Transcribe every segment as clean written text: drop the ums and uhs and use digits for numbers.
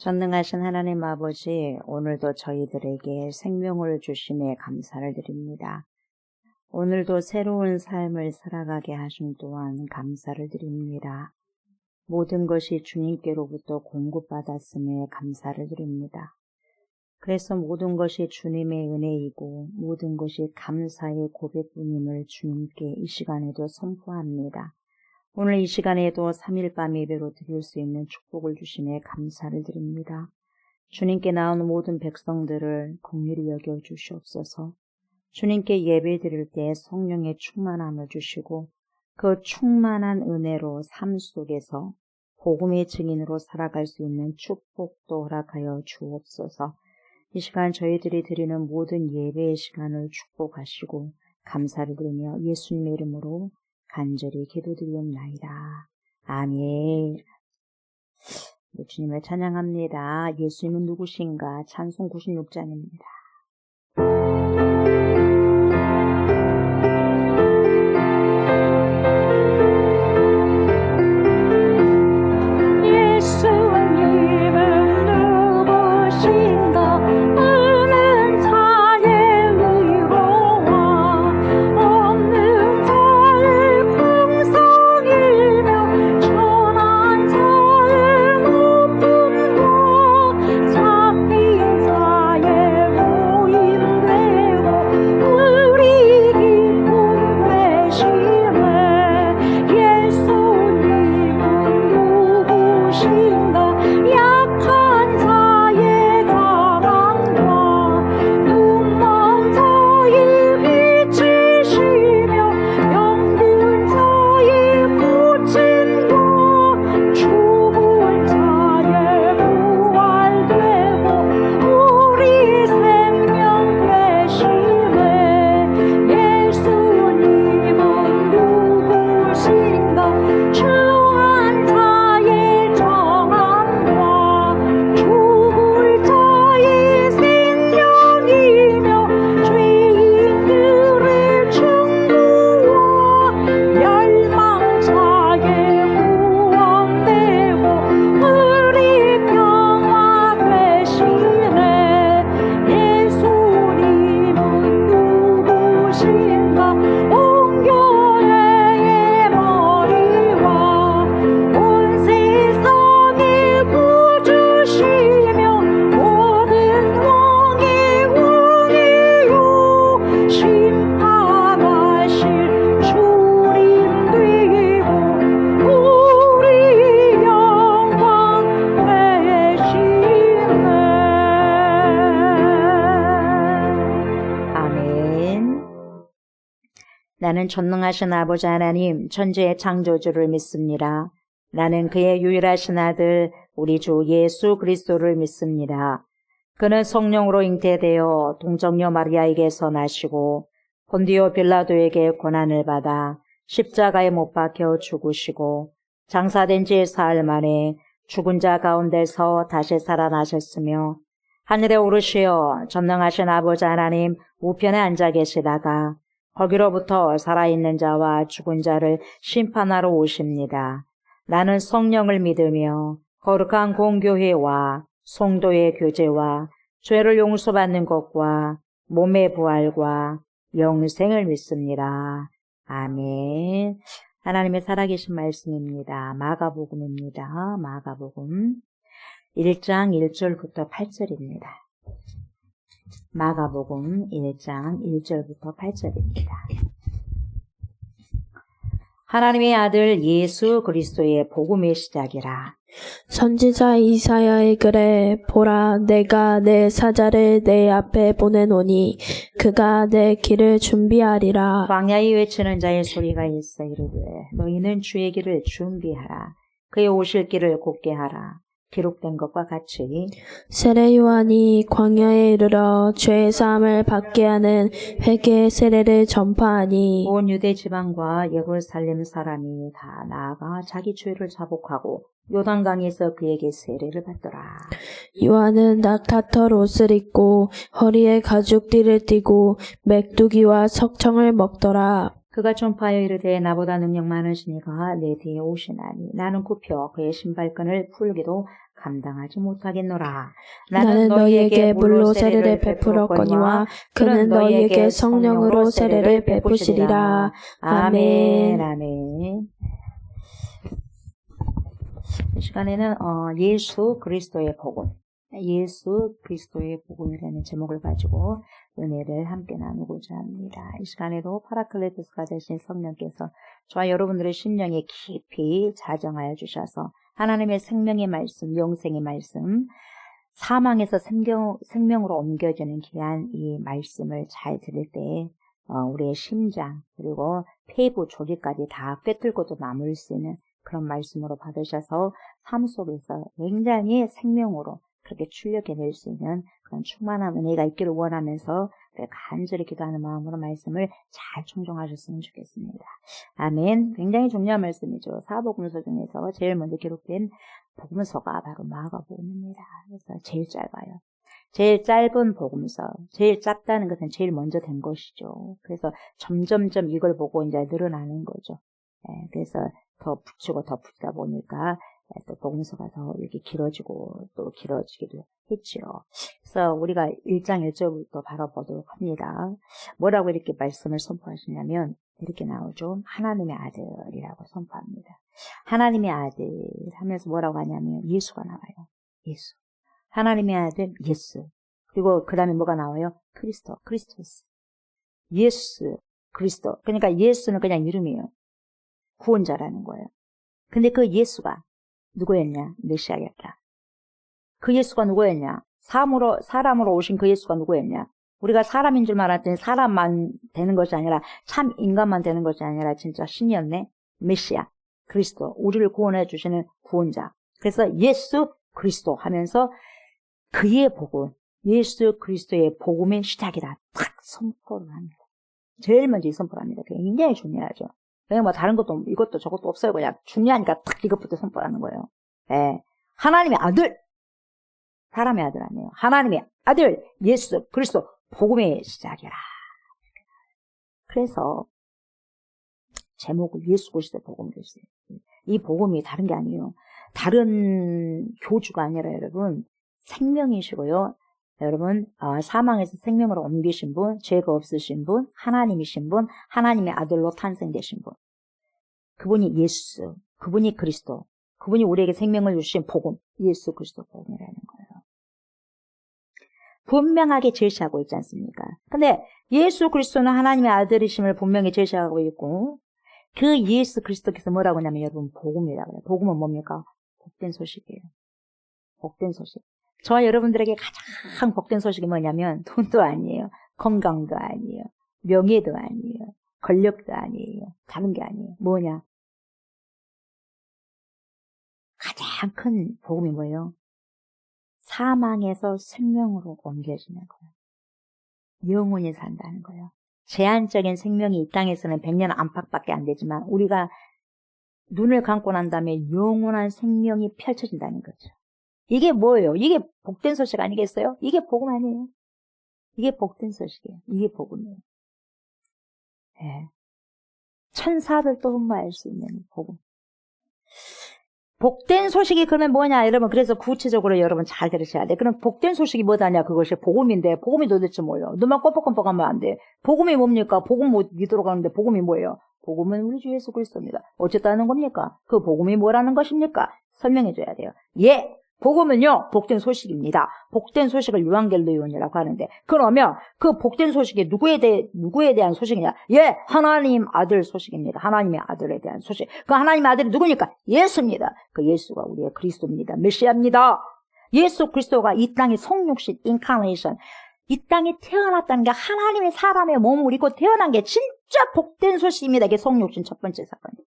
전능하신 하나님 아버지, 오늘도 저희들에게 생명을 주심에 감사를 드립니다. 오늘도 새로운 삶을 살아가게 하신 또한 감사를 드립니다. 모든 것이 주님께로부터 공급받았음에 감사를 드립니다. 그래서 모든 것이 주님의 은혜이고 모든 것이 감사의 고백뿐임을 주님께 이 시간에도 선포합니다. 오늘 이 시간에도 3일 밤 예배로 드릴 수 있는 축복을 주심에 감사를 드립니다. 주님께 나온 모든 백성들을 긍휼히 여겨 주시옵소서. 주님께 예배 드릴 때 성령의 충만함을 주시고 그 충만한 은혜로 삶 속에서 복음의 증인으로 살아갈 수 있는 축복도 허락하여 주옵소서. 이 시간 저희들이 드리는 모든 예배의 시간을 축복하시고 감사를 드리며 예수님의 이름으로 간절히 기도드리옵나이다. 아멘. 주님을 찬양합니다. 예수님은 누구신가? 찬송 96장입니다. 나는 전능하신 아버지 하나님, 천지의 창조주를 믿습니다. 나는 그의 유일하신 아들, 우리 주 예수 그리스도를 믿습니다. 그는 성령으로 잉태되어 동정녀 마리아에게서 나시고 본디오 빌라도에게 고난을 받아 십자가에 못 박혀 죽으시고 장사된 지 사흘 만에 죽은 자 가운데서 다시 살아나셨으며 하늘에 오르시어 전능하신 아버지 하나님 우편에 앉아 계시다가 거기로부터 살아있는 자와 죽은 자를 심판하러 오십니다. 나는 성령을 믿으며 거룩한 공교회와 성도의 교제와 죄를 용서받는 것과 몸의 부활과 영생을 믿습니다. 아멘. 하나님의 살아계신 말씀입니다. 마가복음입니다. 마가복음 1장 1절부터 8절입니다. 마가복음 1장 1절부터 8절입니다. 하나님의 아들 예수 그리스도의 복음의 시작이라. 선지자 이사야의 글에 보라 내가 내 사자를 내 앞에 보내노니 그가 내 길을 준비하리라. 광야에 외치는 자의 소리가 있어 이르되 너희는 주의 길을 준비하라. 그의 오실 길을 곧게 하라. 기록된 것과 같이 세례 요한이 광야에 이르러 죄 사함을 받게 하는 회개의 세례를 전파하니 온 유대 지방과 예루살렘 사람이 다 나아가 자기 죄를 자복하고 요단강에서 그에게 세례를 받더라. 요한은 낙타털 옷을 입고 허리에 가죽띠를 띠고 메뚜기와 석청을 먹더라. 그가 전파하여 이르되 나보다 능력 많으신 이가 내 뒤에 오시나니 나는 굽혀 그의 신발끈을 풀기도 감당하지 못하겠노라. 나는 너희에게 물로 세례를 베풀었거니와 그는 너희에게 성령으로 세례를 베푸시리라. 아멘. 아멘. 이 시간에는 예수 그리스도의 복음, 예수 그리스도의 복음이라는 제목을 가지고 은혜를 함께 나누고자 합니다. 이 시간에도 파라클레토스가 되신 성령께서 저와 여러분들의 심령에 깊이 자정하여 주셔서 하나님의 생명의 말씀, 영생의 말씀, 사망에서 생명으로 옮겨지는 귀한 이 말씀을 잘 들을 때 우리의 심장 그리고 폐부 조직까지 다 꿰뚫고도 남을 수 있는 그런 말씀으로 받으셔서 삶 속에서 굉장히 생명으로 그렇게 출력해낼 수 있는 그런 충만한 은혜가 있기를 원하면서 간절히 기도하는 마음으로 말씀을 잘 청종하셨으면 좋겠습니다. 아멘. 굉장히 중요한 말씀이죠. 사복음서 중에서 제일 먼저 기록된 복음서가 바로 마가복음입니다. 그래서 제일 짧아요. 제일 짧은 복음서, 제일 짧다는 것은 제일 먼저 된 것이죠. 그래서 점점점 이걸 보고 이제 늘어나는 거죠. 그래서 더 붙이고 더 붙이다 보니까 또 복음서가 더 이렇게 길어지고 또 길어지기도 했죠. 그래서 우리가 1장 1절부터 바로 보도록 합니다. 뭐라고 이렇게 말씀을 선포하시냐면 이렇게 나오죠. 하나님의 아들이라고 선포합니다. 하나님의 아들 하면서 뭐라고 하냐면 예수가 나와요. 예수. 하나님의 아들 예수. 그리고 그 다음에 뭐가 나와요? 크리스토스. 예수, 그리스도. 그러니까 예수는 그냥 이름이에요. 구원자라는 거예요. 근데 그 예수가 누구였냐? 메시아였다. 그 예수가 누구였냐? 사람으로 오신 그 예수가 누구였냐? 우리가 사람인 줄만 알았더니 사람만 되는 것이 아니라 참 인간만 되는 것이 아니라 진짜 신이었네. 메시아, 그리스도, 우리를 구원해 주시는 구원자. 그래서 예수 그리스도 하면서 그의 복음, 예수 그리스도의 복음의 시작이다. 딱 선포를 합니다. 제일 먼저 이 선포를 합니다. 굉장히 중요하죠. 그냥 뭐 다른 것도 이것도 저것도 없어요. 그냥 중요하니까 딱 이것부터 선포하는 거예요. 예. 하나님의 아들, 사람의 아들 아니에요. 하나님의 아들 예수 그리스도 복음의 시작이라. 그래서 제목을 예수 그리스도 복음을 했어요. 이 복음이 다른 게 아니에요. 다른 교주가 아니라 여러분 생명이시고요. 여러분 사망에서 생명으로 옮기신 분, 죄가 없으신 분, 하나님이신 분, 하나님의 아들로 탄생되신 분. 그분이 예수, 그분이 그리스도, 그분이 우리에게 생명을 주신 복음, 예수 그리스도 복음이라는 거예요. 분명하게 제시하고 있지 않습니까? 근데 예수 그리스도는 하나님의 아들이심을 분명히 제시하고 있고 그 예수 그리스도께서 뭐라고 하냐면 여러분 복음이라고 해요. 복음은 뭡니까? 복된 소식이에요. 복된 소식. 저와 여러분들에게 가장 복된 소식이 뭐냐면 돈도 아니에요. 건강도 아니에요. 명예도 아니에요. 권력도 아니에요. 다른 게 아니에요. 뭐냐? 가장 큰 복음이 뭐예요? 사망에서 생명으로 옮겨지는 거예요. 영원히 산다는 거예요. 제한적인 생명이 이 땅에서는 100년 안팎밖에 안 되지만 우리가 눈을 감고 난 다음에 영원한 생명이 펼쳐진다는 거죠. 이게 뭐예요? 이게 복된 소식 아니겠어요? 이게 복음 아니에요? 이게 복된 소식이에요. 이게 복음이에요. 네. 천사들도 흠모할 수 있는 복음. 복된 소식이 그러면 뭐냐 여러분. 그래서 구체적으로 여러분 잘 들으셔야 돼. 그럼 복된 소식이 뭐다냐. 그것이 복음인데 복음이 도대체 뭐예요? 눈만 껌뻑껌뻑 하면 안 돼. 복음이 뭡니까? 복음 못 믿도록 하는데 복음이 뭐예요? 복음은 우리 주 예수 그리스도입니다. 어쨌다는 겁니까? 그 복음이 뭐라는 것입니까? 설명해 줘야 돼요. 예! 복음은요, 복된 소식입니다. 복된 소식을 유한겔로이온이라고 하는데, 그러면 그 복된 소식이 누구에 대한 소식이냐? 예, 하나님 아들 소식입니다. 하나님의 아들에 대한 소식. 그 하나님의 아들이 누구니까? 예수입니다. 그 예수가 우리의 그리스도입니다. 메시아입니다. 예수 그리스도가 이 땅의 성육신, 인카네이션, 이 땅에 태어났다는 게 하나님의 사람의 몸을 입고 태어난 게 진짜 복된 소식입니다. 이게 성육신 첫 번째 사건이에요.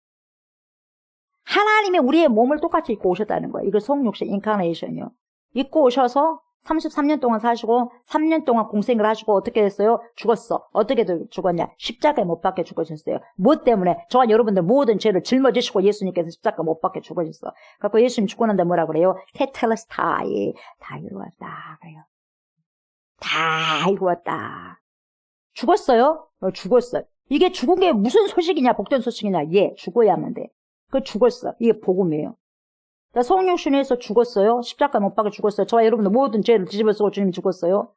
하나님이 우리의 몸을 똑같이 입고 오셨다는 거예요. 이거 성육신 인카네이션이요. 입고 오셔서 33년 동안 사시고 3년 동안 공생을 하시고 어떻게 됐어요? 죽었어. 어떻게 죽었냐? 십자가에 못 박혀 죽으셨어요. 뭐 때문에? 저와 여러분들 모든 죄를 짊어지시고 예수님께서 십자가 못 박혀 죽으셨어. 그래서 예수님 죽고 난데 뭐라 그래요? 테텔레스타이. 다 이루었다. 그래요. 다 이루었다. 죽었어요? 죽었어요. 이게 죽은 게 무슨 소식이냐? 복된 소식이냐? 예, 죽어야만 돼. 그 죽었어. 이게 복음이에요. 성육신에서 죽었어요. 십자가 못 박혀 죽었어요. 저와 여러분들 모든 죄를 뒤집어 쓰고 주님이 죽었어요.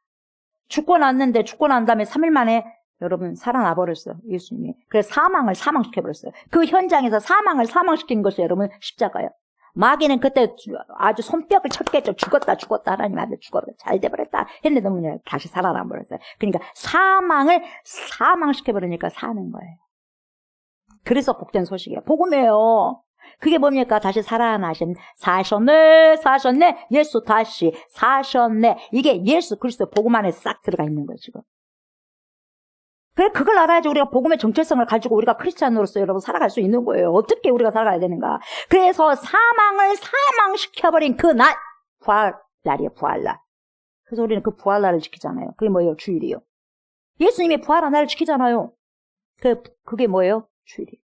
죽고 난 다음에 3일 만에 여러분 살아나 버렸어요. 예수님이. 그래서 사망을 사망시켜버렸어요. 그 현장에서 사망을 사망시킨 것이 여러분 십자가예요. 마귀는 그때 아주 손뼉을 쳤겠죠. 죽었다 하나님 아들 죽었다 잘 돼버렸다 했는데 너무 다시 살아나 버렸어요. 그러니까 사망을 사망시켜버리니까 사는 거예요. 그래서 복된 소식이에요. 복음이에요. 그게 뭡니까? 다시 살아나신 사셨네 예수 다시 사셨네. 이게 예수 그리스도 복음 안에 싹 들어가 있는 거예요 지금. 그래 그걸 알아야지 우리가 복음의 정체성을 가지고 우리가 크리스찬으로서 여러분 살아갈 수 있는 거예요. 어떻게 우리가 살아가야 되는가. 그래서 사망을 사망시켜버린 그 날 부활날이에요. 부활날. 그래서 우리는 그 부활날을 지키잖아요. 그게 뭐예요? 주일이에요. 예수님이 부활한 날을 지키잖아요. 그게 뭐예요? 주일이에요.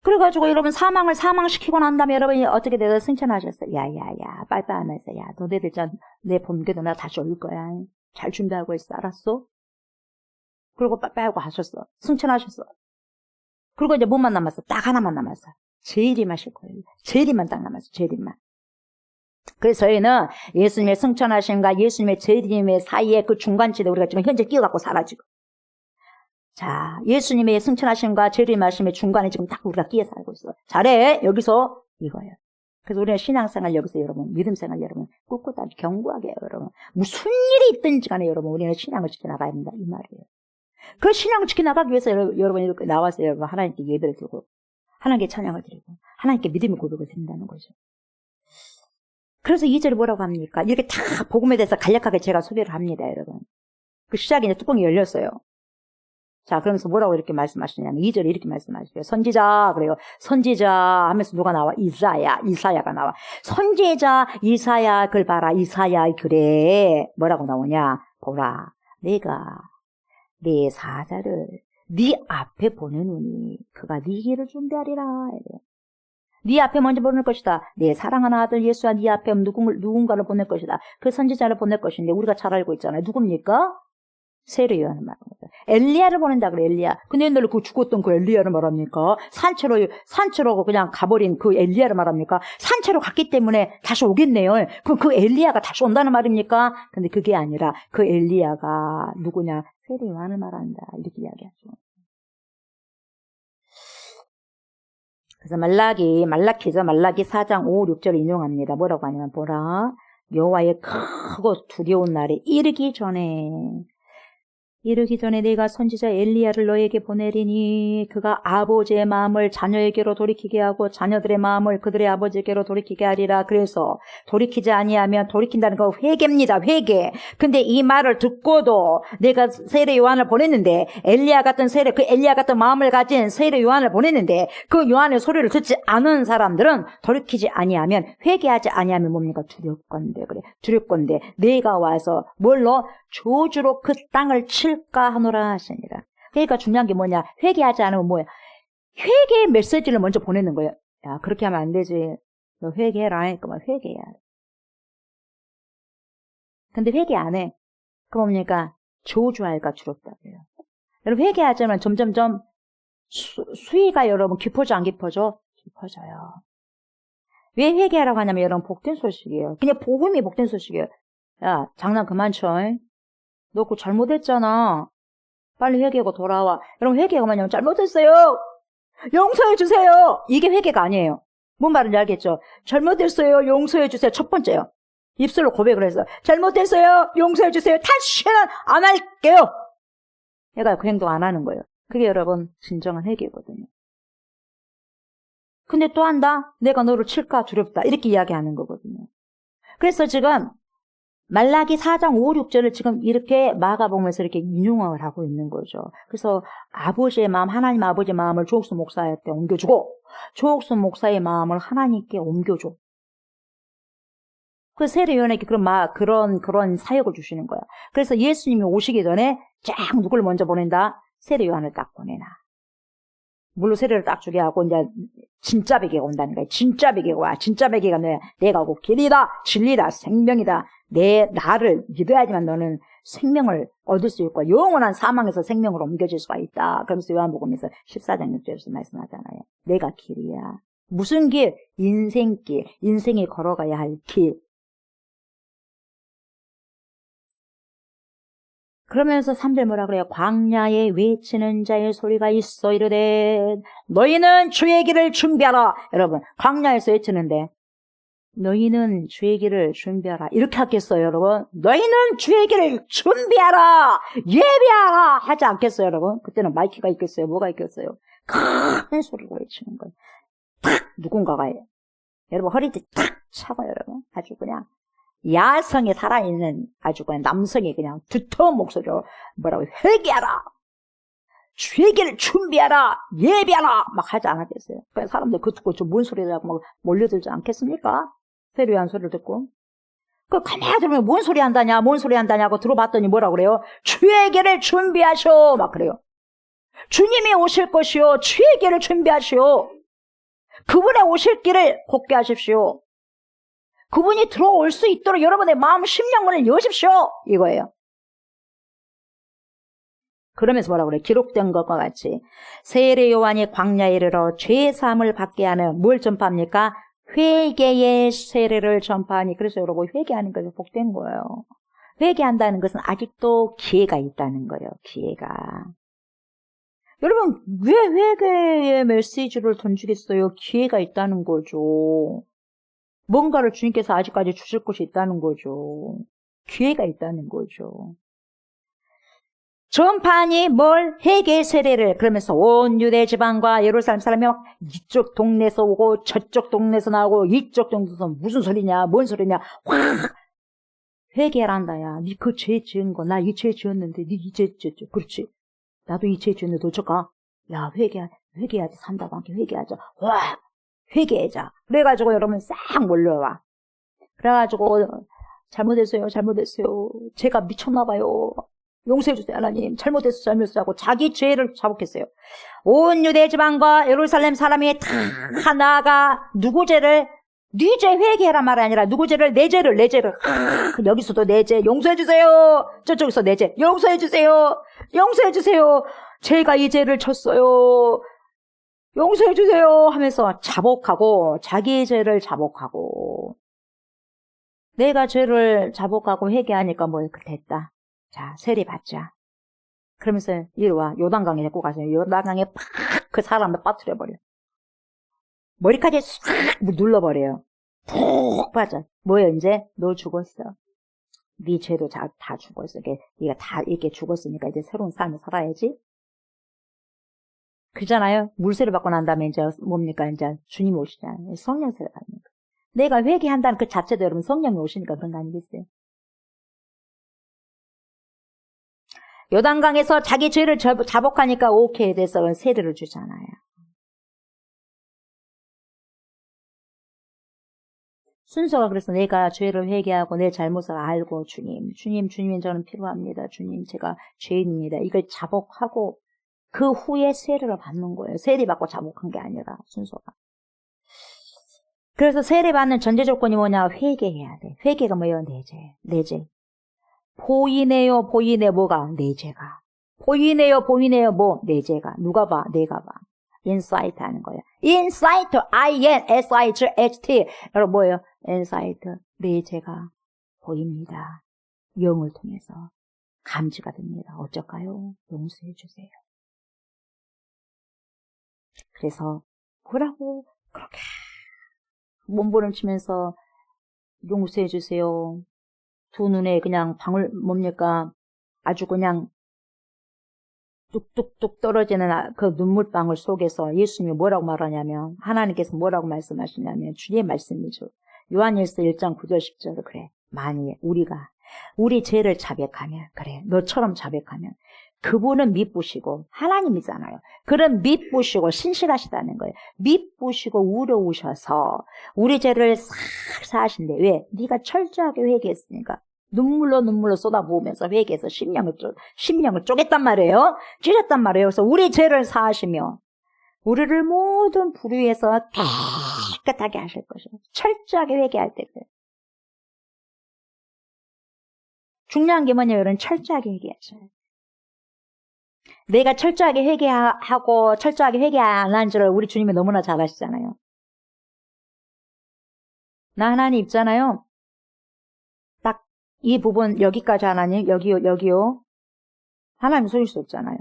그래가지고 여러분 사망을 사망시키고 난 다음에 여러분이 어떻게 돼서 승천하셨어요? 야야야 빨빨 하면서 야 너네들 내 본궤도 나 다시 올 거야. 잘 준비하고 있어. 알았어? 그리고 빠빠하고 하셨어. 승천하셨어. 그리고 이제 뭐만 남았어? 딱 하나만 남았어. 제일이만 실 거예요. 제일이만 딱 남았어. 제일이만. 그래서 저희는 예수님의 승천하심과 예수님의 재림의 사이에 그 중간지대 우리가 지금 현재 끼어갖고 살아지고. 자, 예수님의 승천하심과 재림하심의 중간에 지금 딱 우리가 끼어 살고 있어. 잘해. 여기서 이거예요. 그래서 우리는 신앙생활 여기서 여러분, 믿음생활 여러분, 꿋꿋하게 견고하게 해요, 여러분. 무슨 일이 있든지 간에 여러분, 우리는 신앙을 지켜나가야 된다. 이 말이에요. 그 신앙을 지켜나가기 위해서 여러분 이렇게 나와서 여러분 하나님께 예배를 드리고, 하나님께 찬양을 드리고, 하나님께 믿음의 고백을 드린다는 거죠. 그래서 2절에 뭐라고 합니까? 이렇게 다 복음에 대해서 간략하게 제가 소개를 합니다, 여러분. 그 시작에 이제 뚜껑이 열렸어요. 자, 그러면서 뭐라고 이렇게 말씀하시냐면 2절에 이렇게 말씀하시죠. 선지자, 그래요. 선지자 하면서 누가 나와? 이사야가 나와. 선지자 이사야 글 봐라. 이사야의 글에 뭐라고 나오냐? 보라, 내가 내 사자를 네 앞에 보내노니 그가 네 길을 준비하리라. 네 앞에 먼저 보낼 것이다. 내 사랑하는 아들 예수와 네 앞에 누군가를 보낼 것이다. 그 선지자를 보낼 것인데 우리가 잘 알고 있잖아요. 누굽니까? 세례 요한을 말합니다. 엘리야를 보낸다 그래, 엘리야. 근데 옛날에 그 죽었던 그 엘리야를 말합니까? 산채로 그냥 가버린 그 엘리야를 말합니까? 산채로 갔기 때문에 다시 오겠네요. 그럼 그 엘리야가 다시 온다는 말입니까? 근데 그게 아니라 그 엘리야가 누구냐? 세례 요한을 말한다. 이렇게 이야기하죠. 그래서 말라기 4장 5, 6절 인용합니다. 뭐라고 하냐면 보라, 여호와의 크고 두려운 날이 이르기 전에 내가 선지자 엘리야를 너에게 보내리니 그가 아버지의 마음을 자녀에게로 돌이키게 하고 자녀들의 마음을 그들의 아버지에게로 돌이키게 하리라. 그래서 돌이키지 아니하면 돌이킨다는 거 회개입니다. 회개. 근데 이 말을 듣고도 내가 세례 요한을 보냈는데 그 엘리야 같은 마음을 가진 세례 요한을 보냈는데 그 요한의 소리를 듣지 않은 사람들은 돌이키지 아니하면 회개하지 아니하면 뭡니까? 두렵건대 내가 와서 뭘로? 저주로 그 땅을 칠까 하노라 하시니라. 그러니까 중요한 게 뭐냐? 회개하지 않으면 뭐야? 회개의 메시지를 먼저 보내는 거예요. 야, 그렇게 하면 안 되지. 너 회개해라. 그러면 회개해야 돼. 근데 회개 안 해. 그럼 뭡니까? 저주할까 두렵다고요. 여러분 회개하자면 점점점 수위가 여러분 깊어져 안 깊어져? 깊어져요. 왜 회개하라고 하냐면 여러분 복된 소식이에요. 그냥 복음이 복된 소식이에요. 야, 장난 그만 쳐. 너 그거 잘못했잖아. 빨리 회개하고 돌아와. 여러분 회개가 뭐냐면 잘못했어요. 용서해 주세요. 이게 회개가 아니에요. 뭔 말인지 알겠죠? 잘못했어요. 용서해 주세요. 첫 번째요. 입술로 고백을 해서 잘못했어요. 용서해 주세요. 다시는 안 할게요. 얘가 그 행동 안 하는 거예요. 그게 여러분 진정한 회개거든요. 근데 또 한다? 내가 너를 칠까 두렵다. 이렇게 이야기하는 거거든요. 그래서 지금 말라기 4장 5, 6절을 지금 이렇게 마가복음에서 이렇게 인용을 하고 있는 거죠. 그래서 아버지의 마음, 하나님 아버지의 마음을 조옥수 목사한테 옮겨주고 조옥수 목사의 마음을 하나님께 옮겨줘. 그 세례요한에게 그런 사역을 주시는 거야. 그래서 예수님이 오시기 전에 쫙 누굴 먼저 보낸다? 세례요한을 딱 보내놔. 물로 세례를 딱 주게 하고 이제 진짜 베개가 온다는 거야. 진짜 베개가 와. 진짜 베개가 내가 곧 길이다, 진리다, 생명이다. 나를 믿어야지만 너는 생명을 얻을 수 있고 영원한 사망에서 생명으로 옮겨질 수가 있다. 그러면서 요한복음에서 14장 6절에서 말씀하잖아요. 내가 길이야. 무슨 길? 인생길. 인생이 걸어가야 할 길. 그러면서 3절 뭐라 그래요? 광야에 외치는 자의 소리가 있어 이르되 너희는 주의 길을 준비하라. 여러분, 광야에서 외치는데 너희는 주의 길을 준비하라. 이렇게 하겠어요, 여러분? 너희는 주의 길을 준비하라. 예비하라. 하지 않겠어요, 여러분? 그때는 마이크가 있겠어요? 뭐가 있겠어요? 큰 소리로 외치는 거예요. 탁! 누군가가 여러분 허리띠 탁 차고 여러분 아주 그냥 야성에 살아있는 아주 그냥 남성이 그냥 두터운 목소리로 뭐라고 회개하라. 주의 길을 준비하라. 예비하라. 막 하지 않았겠어요? 그러니까 사람들 그거 듣고 저 뭔 소리라고 막 몰려들지 않겠습니까? 세례요한 소리를 듣고. 그 가만히 들으면 뭔 소리 한다냐, 뭔 소리 한다냐고 들어봤더니 뭐라고 그래요? 주의 길을 준비하시오. 막 그래요. 주님이 오실 것이요. 주의 길을 준비하시오. 그분의 오실 길을 곱게 하십시오. 그분이 들어올 수 있도록 여러분의 마음 심령문을 여십시오. 이거예요. 그러면서 뭐라고 그래? 기록된 것과 같이 세례 요한이 광야에 이르러 죄사함을 받게 하는 뭘 전파합니까? 회개의 세례를 전파하니. 그래서 여러분 회개하는 것이 복된 거예요. 회개한다는 것은 아직도 기회가 있다는 거예요. 기회가. 여러분 왜 회개의 메시지를 던지겠어요? 기회가 있다는 거죠. 뭔가를 주님께서 아직까지 주실 것이 있다는 거죠. 기회가 있다는 거죠. 전파하니 뭘? 회개 세례를. 그러면서 온 유대 지방과 예루살렘 사람이 막 이쪽 동네에서 오고 저쪽 동네에서 나오고 이쪽 동네에서 무슨 소리냐 뭔 소리냐 확 회개한다. 야, 니 그 죄 지은 거 나 이 죄 지었는데 니 이 죄 지었죠. 그렇지. 나도 이 죄 지었는데 어쩔까? 야 회개하지. 산다고 함께 회개하자. 와 회개하자. 그래가지고 여러분 싹 몰려와. 그래가지고 잘못했어요. 제가 미쳤나봐요. 용서해주세요, 하나님. 잘못했어요 하고 자기 죄를 자복했어요. 온 유대 지방과 예루살렘 사람이 다 나아가 누구 죄를? 네 죄 회개해라 말이 아니라 누구 죄를? 내 죄를. 여기서도 내 죄 용서해주세요. 저쪽에서 내 죄 용서해주세요. 제가 이 죄를 졌어요. 용서해주세요 하면서 자복하고 자기 죄를 자복하고 내가 죄를 자복하고 회개하니까 뭐 됐다. 자, 세례 받자. 그러면서 이리 와. 요단강에 데리고 가세요. 요단강에 팍 그 사람을 빠뜨려버려. 머리카락에 싹 눌러버려요. 푹 빠져. 뭐야 이제? 너 죽었어. 네 죄도 다 죽었어. 네가 다 이렇게 죽었으니까 이제 새로운 삶을 살아야지. 그잖아요. 물세를 받고 난 다음에 이제 뭡니까? 이제 주님이 오시잖아요. 성령세를 받는 거. 내가 회개한다는 그 자체도 여러분 성령이 오시니까 그런 거 아니겠어요? 요단강에서 자기 죄를 자복하니까 오케이 돼서 세례를 주잖아요. 순서가 그래서 내가 죄를 회개하고 내 잘못을 알고 주님 저는 필요합니다. 주님 제가 죄인입니다. 이걸 자복하고 그 후에 세례를 받는 거예요. 세례 받고 자복한 게 아니라 순서가. 그래서 세례 받는 전제 조건이 뭐냐? 회개해야 돼. 회개가 뭐예요? 내 죄. 보이네요 뭐가? 내 죄가. 보이네요 뭐? 내 죄가. 누가 봐? 내가 봐. 인사이트 하는 거예요. 인사이트, I-N-S-I-G-H-T. 여러분 뭐예요? 인사이트, 내 죄가 보입니다. 영을 통해서 감지가 됩니다. 어쩔까요? 용서해 주세요. 그래서 뭐라고 그렇게 몸부림치면서 용서해 주세요. 두 눈에 그냥 방울 뭡니까? 아주 그냥 뚝뚝뚝 떨어지는 그 눈물방울 속에서 예수님이 뭐라고 말하냐면 하나님께서 뭐라고 말씀하시냐면 주의 말씀이죠. 요한일서 1장 9절 10절을 그래. 만일 우리 죄를 자백하면 그래. 너처럼 자백하면 그분은 미쁘시고 하나님이잖아요. 그런 미쁘시고 신실하시다는 거예요. 미쁘시고 우려우셔서 우리 죄를 싹 사하신대. 왜? 네가 철저하게 회개했으니까. 눈물로 쏟아부으면서 회개해서 심령을 쪼갰단 말이에요. 찢었단 말이에요. 그래서 우리 죄를 사하시며 우리를 모든 불의에서 깨끗하게 하실 것이에요. 철저하게 회개할 때 그래요. 중요한 게 뭐냐면 여러분 철저하게 회개하셔야 돼요. 내가 철저하게 회개하고 철저하게 회개 안 한 줄을 우리 주님이 너무나 잘 아시잖아요. 나 하나님 있잖아요. 딱 이 부분 여기까지 하나님, 여기요. 하나님 속일 수 없잖아요.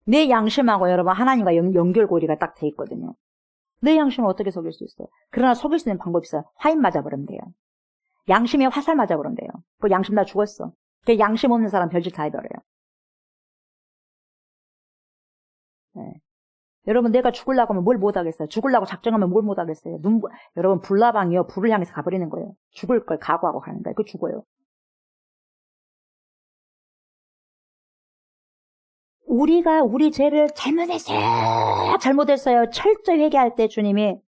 내 양심하고 여러분 하나님과 연결고리가 딱 돼 있거든요. 내 양심을 어떻게 속일 수 있어요? 그러나 속일 수 있는 방법이 있어요. 화인 맞아버리면 돼요. 양심에 화살 맞아버리면 돼요. 그 양심 다 죽었어. 그 양심 없는 사람 별짓 다 해버려요. 네. 여러분 내가 죽으려고 하면 뭘 못하겠어요? 죽으려고 작정하면 뭘 못하겠어요? 여러분 불나방이요. 불을 향해서 가버리는 거예요. 죽을 걸 각오하고 가는 거예요. 그 죽어요. 우리가 우리 죄를 잘못했어요. 철저히 회개할 때 주님이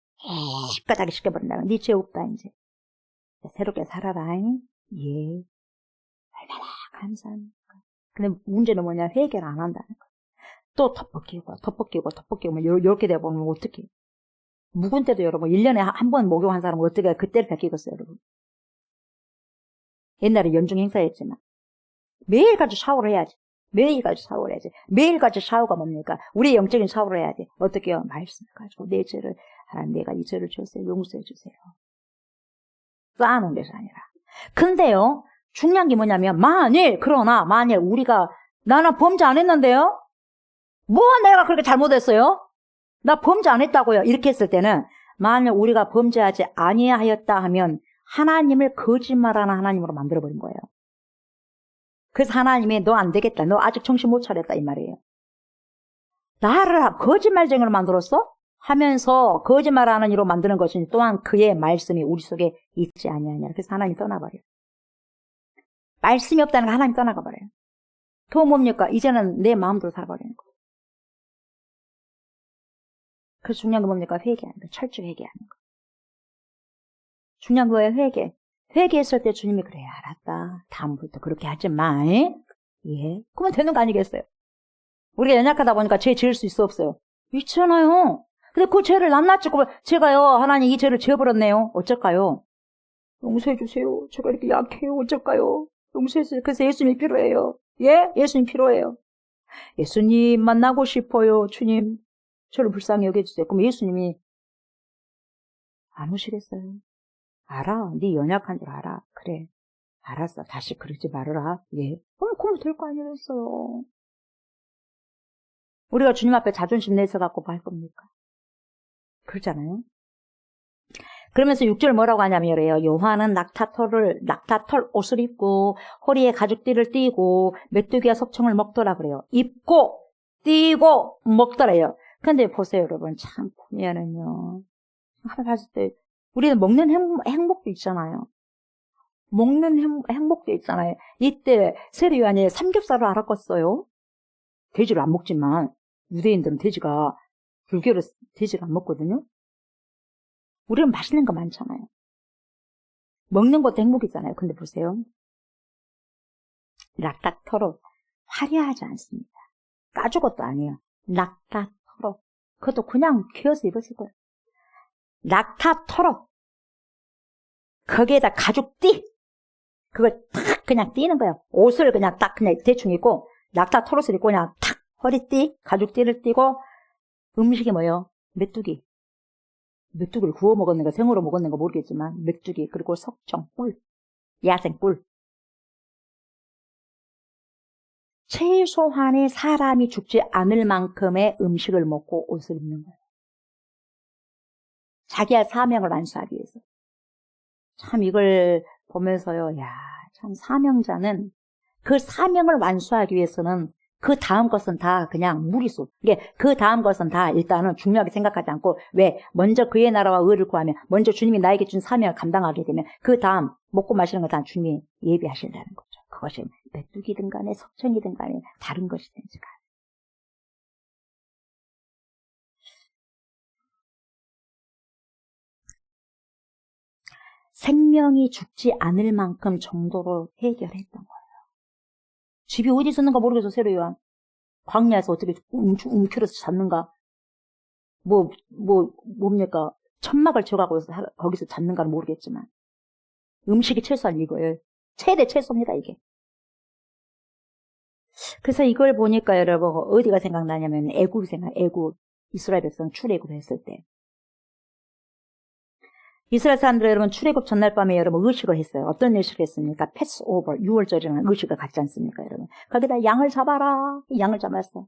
시까닥이 시켜버린다. 네 죄 없다 이제. 새롭게 살아라. 예. 얼마나 감사합니까. 근데 문제는 뭐냐? 회개를 안 한다는 거예요. 또 덮어끼고 이렇게 돼보면 어떡해. 묵은 때도 여러분 1년에 한 번 목욕한 사람은 어떻게 그때를 베끼겠어요 여러분. 옛날에 연중 행사였지만 매일같이 샤워를 해야지. 매일같이 샤워를 해야지. 매일같이 샤워가 뭡니까? 우리의 영적인 샤워를 해야지. 어떻게 해요? 말씀을 가지고 내 죄를 하나님 내가 이 죄를 지었어요. 용서해 주세요. 쌓아놓은 것이 아니라. 근데요. 중요한 게 뭐냐면 만일 우리가 나는 범죄 안 했는데요. 뭐 내가 그렇게 잘못했어요? 나 범죄 안 했다고요. 이렇게 했을 때는 만일 우리가 범죄하지 아니하였다 하면 하나님을 거짓말하는 하나님으로 만들어버린 거예요. 그래서 하나님이 너 안 되겠다. 너 아직 정신 못 차렸다 이 말이에요. 나를 거짓말쟁이로 만들었어? 하면서 거짓말하는 이로 만드는 것은 또한 그의 말씀이 우리 속에 있지 아니하냐. 그래서 하나님 떠나버려요. 말씀이 없다는 거 하나님 떠나가버려요. 그거 뭡니까? 이제는 내 마음대로 살아버리는 거예요. 그래서 중요한 건 뭡니까? 회개하는 거. 철저히 회개하는 거. 중요한 거예요. 회개했을 때 주님이 그래 알았다. 다음부터 그렇게 하지 마. 예? 그러면 되는 거 아니겠어요? 우리가 연약하다 보니까 죄 지을 수 있어 없어요? 있잖아요. 근데 그 죄를 낱낱이 제가요 하나님 이 죄를 지어버렸네요. 어쩔까요? 용서해 주세요. 제가 이렇게 약해요. 어쩔까요? 용서해 주세요. 그래서 예수님이 필요해요. 예? 예수님 필요해요. 예수님 만나고 싶어요. 주님 저를 불쌍히 여겨주세요. 그럼 예수님이 안 오시겠어요? 알아. 네 연약한 줄 알아. 그래. 알았어. 다시 그러지 말아라. 예. 그럼 될 거 아니겠어요. 우리가 주님 앞에 자존심 내서갖고 뭐 할 겁니까? 그렇잖아요. 그러면서 6절 뭐라고 하냐면 이래요. 요한은 낙타털 옷을 입고 허리에 가죽띠를 띠고 메뚜기와 석청을 먹더라 그래요. 입고 띠고 먹더래요. 근데 보세요 여러분. 참 보면은요. 하나 봤을 때 우리는 먹는 행복도 있잖아요. 먹는 행복도 있잖아요. 이때 세례 요한이 삼겹살을 알았겠어요. 돼지를 안 먹지만 유대인들은 불교로 돼지를 안 먹거든요. 우리는 맛있는 거 많잖아요. 먹는 것도 행복이잖아요. 근데 보세요. 낙타털옷 화려하지 않습니다. 까죽 것도 아니에요. 낙타털옷 그것도 그냥 귀어서 입었을 거예요. 낙타털옷 거기에다 가죽띠 그걸 탁 그냥 띄는 거예요. 옷을 그냥 딱 그냥 대충 입고 낙타털옷을 입고 그냥 탁 허리띠 가죽띠를 띠고 음식이 뭐예요? 메뚜기를 구워 먹었는가 생으로 먹었는가 모르겠지만 메뚜기 그리고 석청 꿀 야생 꿀 최소한의 사람이 죽지 않을 만큼의 음식을 먹고 옷을 입는 거예요. 자기의 사명을 완수하기 위해서. 참 이걸 보면서요. 참 사명자는 그 사명을 완수하기 위해서는 그 다음 것은 다 그냥 무리수. 이게 그 다음 것은 다 일단은 중요하게 생각하지 않고 왜 먼저 그의 나라와 의를 구하면 먼저 주님이 나에게 준 사명을 감당하게 되면 그 다음 먹고 마시는 거 다 주님이 예비하신다는 거죠. 그것이 메뚜기든 간에 석청이든 간에 다른 것이든지 간에. 생명이 죽지 않을 만큼 정도로 해결했던 거예요. 집이 어디 있었는가 모르겠어, 세례 요한. 광야에서 어떻게 움켜서 잤는가? 뭡니까? 천막을 쳐가고 거기서 잤는가는 모르겠지만. 음식이 최소한 이거예요. 최대 최소입니다, 이게. 그래서 이걸 보니까 여러분, 어디가 생각나냐면 애굽. 이스라엘 백성 출애굽을 했을 때. 이스라엘 사람들은 여러분 출애굽 전날 밤에 여러분 의식을 했어요. 어떤 의식을 했습니까? 패스오버, 6월절이라는 의식을 갖지 않습니까, 여러분? 거기다 양을 잡아라. 양을 잡았어.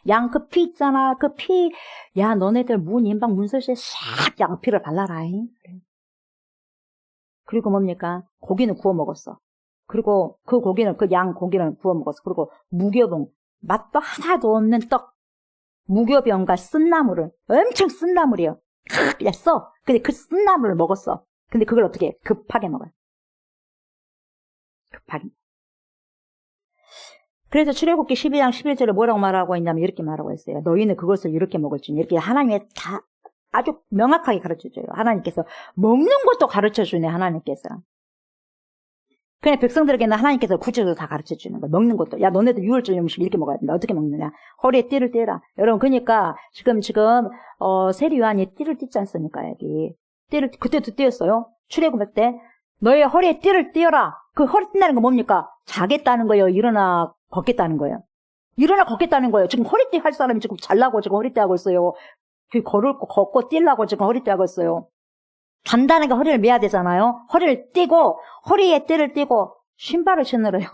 양 그 피 있잖아. 그 피, 야, 너네들 문 인방 문설시에 싹 양피를 발라라. 그리고 뭡니까? 고기는 구워 먹었어. 그리고 그 고기는, 그 양 고기는 구워 먹었어. 그리고 무교병, 맛도 하나도 없는 떡, 무교병과 쓴나물을, 엄청 쓴 나물이요. 그냥 써. 근데 그 쓴 나물을 먹었어. 근데 그걸 어떻게 해? 급하게 먹어요. 급하게. 그래서 출애굽기 12장 11절에 뭐라고 말하고 있냐면 이렇게 말하고 있어요. 너희는 그것을 이렇게 먹을지니. 이렇게 하나님이 다 아주 명확하게 가르쳐줘요. 하나님께서 먹는 것도 가르쳐주네, 하나님께서. 그냥 백성들에게는 하나님께서 구체적으로 다 가르쳐주는 거예요. 먹는 것도. 야, 너네들 6월절 음식 이렇게 먹어야 된다. 어떻게 먹느냐. 허리에 띠를 떼라. 여러분, 그러니까 지금 세리 요한이 띠를 띠지 않습니까, 여기. 띠를, 그때도 띠었어요. 출애굽할 때. 너의 허리에 띠를 띠어라. 그 허리 띠다는 건 뭡니까? 자겠다는 거예요. 일어나 걷겠다는 거예요. 일어나 걷겠다는 거예요. 지금 허리띠 할 사람이 지금 잘나고 지금 허리띠 하고 있어요. 그 걷고 뛰려고 지금 허리띠 하고 있어요. 단단하게 허리를 매야 되잖아요. 허리를 띠고 허리에 띠를 띠고 신발을 신으래요.